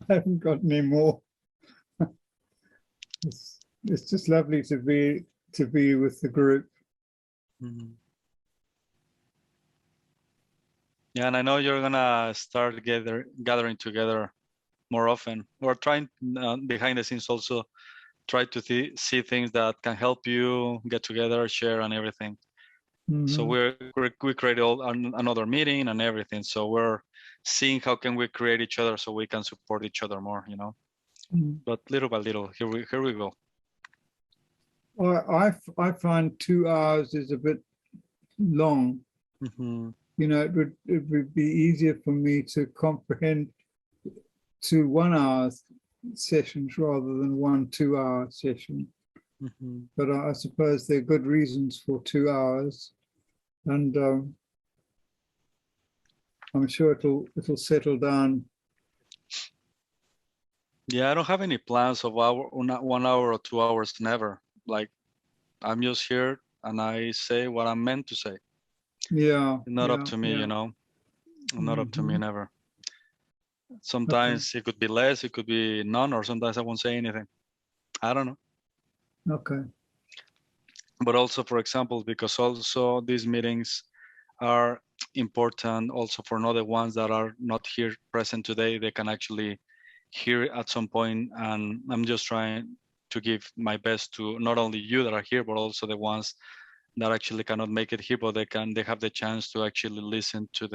I haven't got any more. It's just lovely to be with the group. Mhm. Yeah, and I know you're gonna start gathering together more often. We're trying behind the scenes also try to see things that can help you get together, share, and everything. So we created another meeting and everything. So we're seeing how can we create each other so we can support each other more, you know. But little by little, here we go. I find 2 hours is a bit long. You know, it would be easier for me to comprehend 2 1-hour sessions rather than 1 2-hour session. But I suppose there are good reasons for 2 hours, and I'm sure it'll settle down. Yeah, I don't have any plans of 1 hour or 2 hours, never. Like, I'm just here and I say what I'm meant to say. Yeah. Not up to me, you know. Not up to me, never. Sometimes it could be less, it could be none, or sometimes I won't say anything. I don't know. Okay. But also, for example, because also these meetings are important also for other ones that are not here present today, they can actually hear at some point, and I'm just trying to give my best to not only you that are here, but also the ones that actually cannot make it here, but they have the chance to actually listen to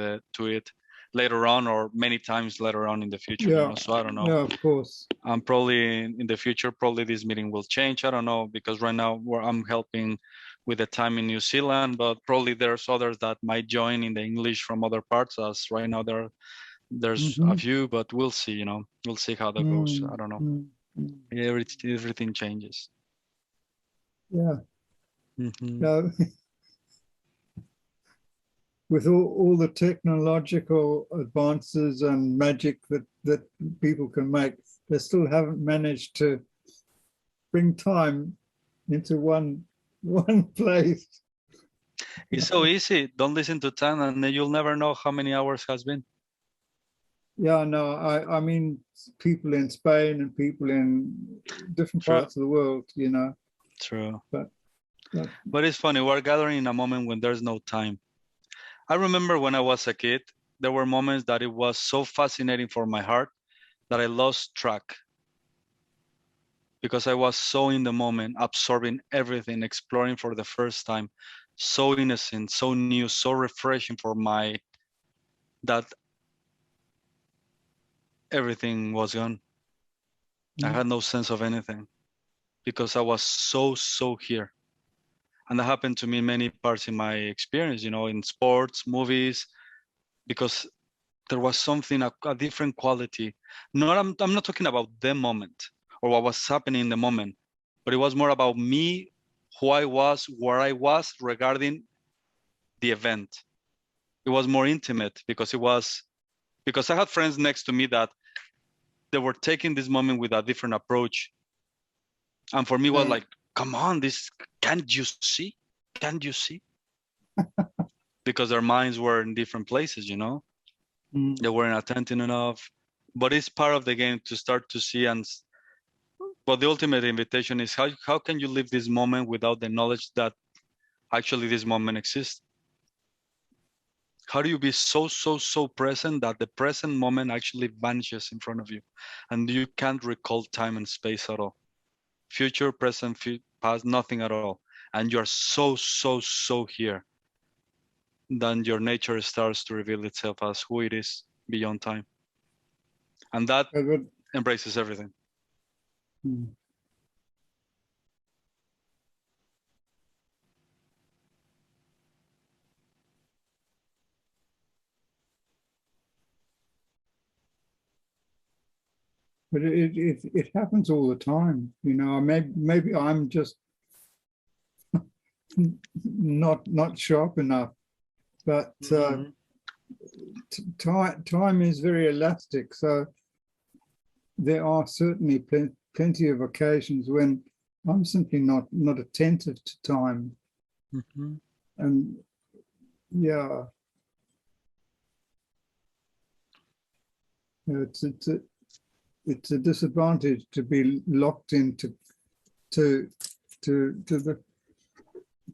it later on, or many times later on in the future. Yeah. You know? So I don't know. Yeah, of course. Probably in the future, probably this meeting will change. I don't know, because right now I'm helping with the time in New Zealand, but probably there's others that might join in the English from other parts. As right now there's a few, but we'll see. You know, we'll see how that goes. I don't know. Yeah, everything changes. Yeah. No. With all the technological advances and magic that people can make, they still haven't managed to bring time into one place. It's so easy. Don't listen to time, and then you'll never know how many hours has been. Yeah, no, I mean people in Spain and people in different parts of the world, you know. True. But it's funny, we're gathering in a moment when there's no time. I remember when I was a kid, there were moments that it was so fascinating for my heart that I lost track, because I was so in the moment, absorbing everything, exploring for the first time, so innocent, so new, so refreshing for that everything was gone. I had no sense of anything because I was so here. And that happened to me in many parts in my experience, you know, in sports, movies, because there was something, a different quality. I'm not talking about the moment or what was happening in the moment, but it was more about me, who I was, where I was regarding the event. It was more intimate because I had friends next to me that they were taking this moment with a different approach. And for me, it was like, come on, can't you see? Can't you see? Because their minds were in different places, you know? They weren't attentive enough. But it's part of the game to start to see. But the ultimate invitation is how can you live this moment without the knowledge that actually this moment exists? How do you be so present that the present moment actually vanishes in front of you and you can't recall time and space at all? Future, present, past, nothing at all. And you're so here. Then your nature starts to reveal itself as who it is beyond time. And that embraces everything. But it happens all the time, you know. Maybe I'm just not sharp enough. But time is very elastic, so there are certainly plenty of occasions when I'm simply not attentive to time. And yeah, it's a disadvantage to be locked into to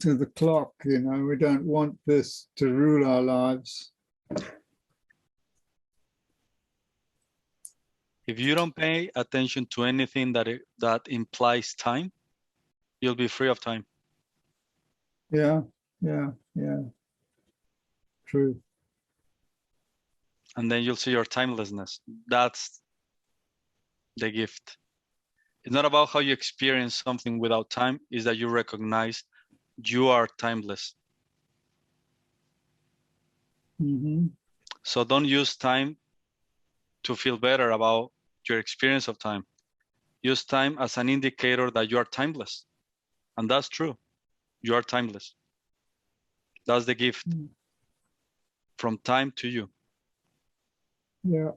the clock. You know, we don't want this to rule our lives. If you don't pay attention to anything that implies time, you'll be free of time. Yeah. True. And then you'll see your timelessness. That's the gift. It's not about how you experience something without time, it's that you recognize you are timeless. So don't use time to feel better about your experience of time. Use time as an indicator that you are timeless. And that's true. You are timeless. That's the gift from time to you. Yeah.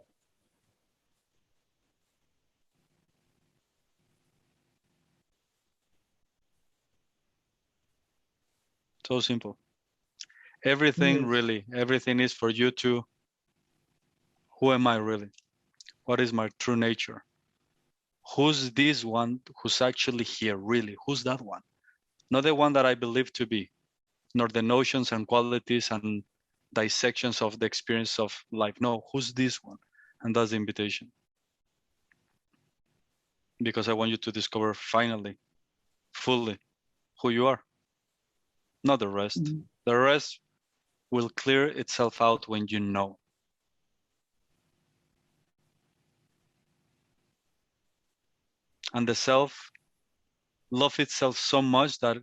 So simple. Everything, really, everything is for you to, who am I really? What is my true nature? Who's this one who's actually here, really? Who's that one? Not the one that I believe to be, nor the notions and qualities and dissections of the experience of life. No, who's this one? And that's the invitation. Because I want you to discover finally, fully, who you are. Not the rest. The rest will clear itself out when you know. And the self loves itself so much that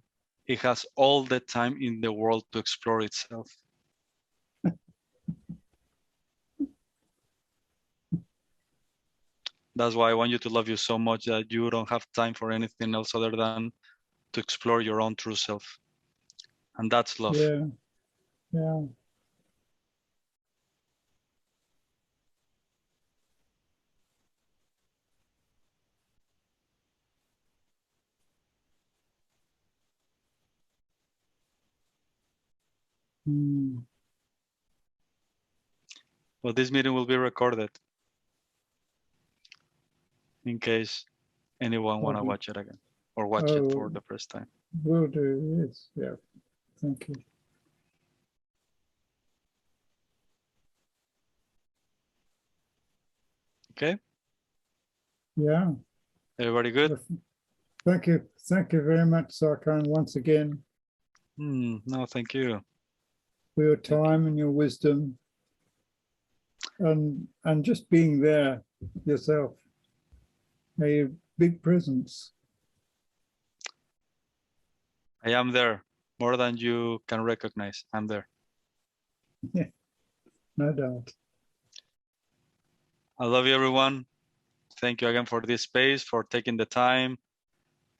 it has all the time in the world to explore itself. That's why I want you to love you so much that you don't have time for anything else other than to explore your own true self. And that's love. Yeah. Well, this meeting will be recorded in case anyone want to watch it again or watch it for the first time. Will do, yes. Yeah. Thank you. Okay? Yeah. Everybody good? Thank you. Thank you very much, Sarkhan, once again. No, thank you. For your time and your wisdom. And just being there yourself. A big presence. I am there more than you can recognize. I'm there. Yeah, no doubt. I love you, everyone. Thank you again for this space, for taking the time.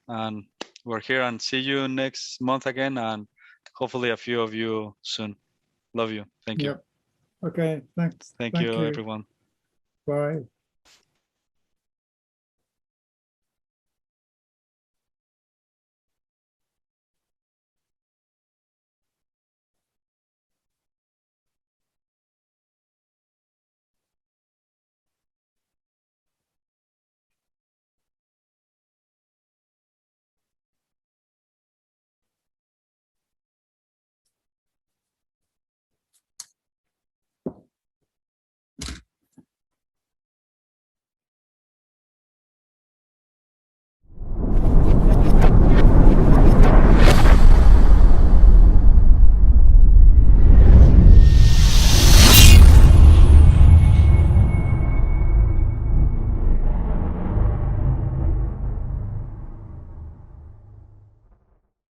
And we're here and see you next month again. And hopefully a few of you soon. Love you. Thank you. Okay, thanks. Thank you, everyone. Bye.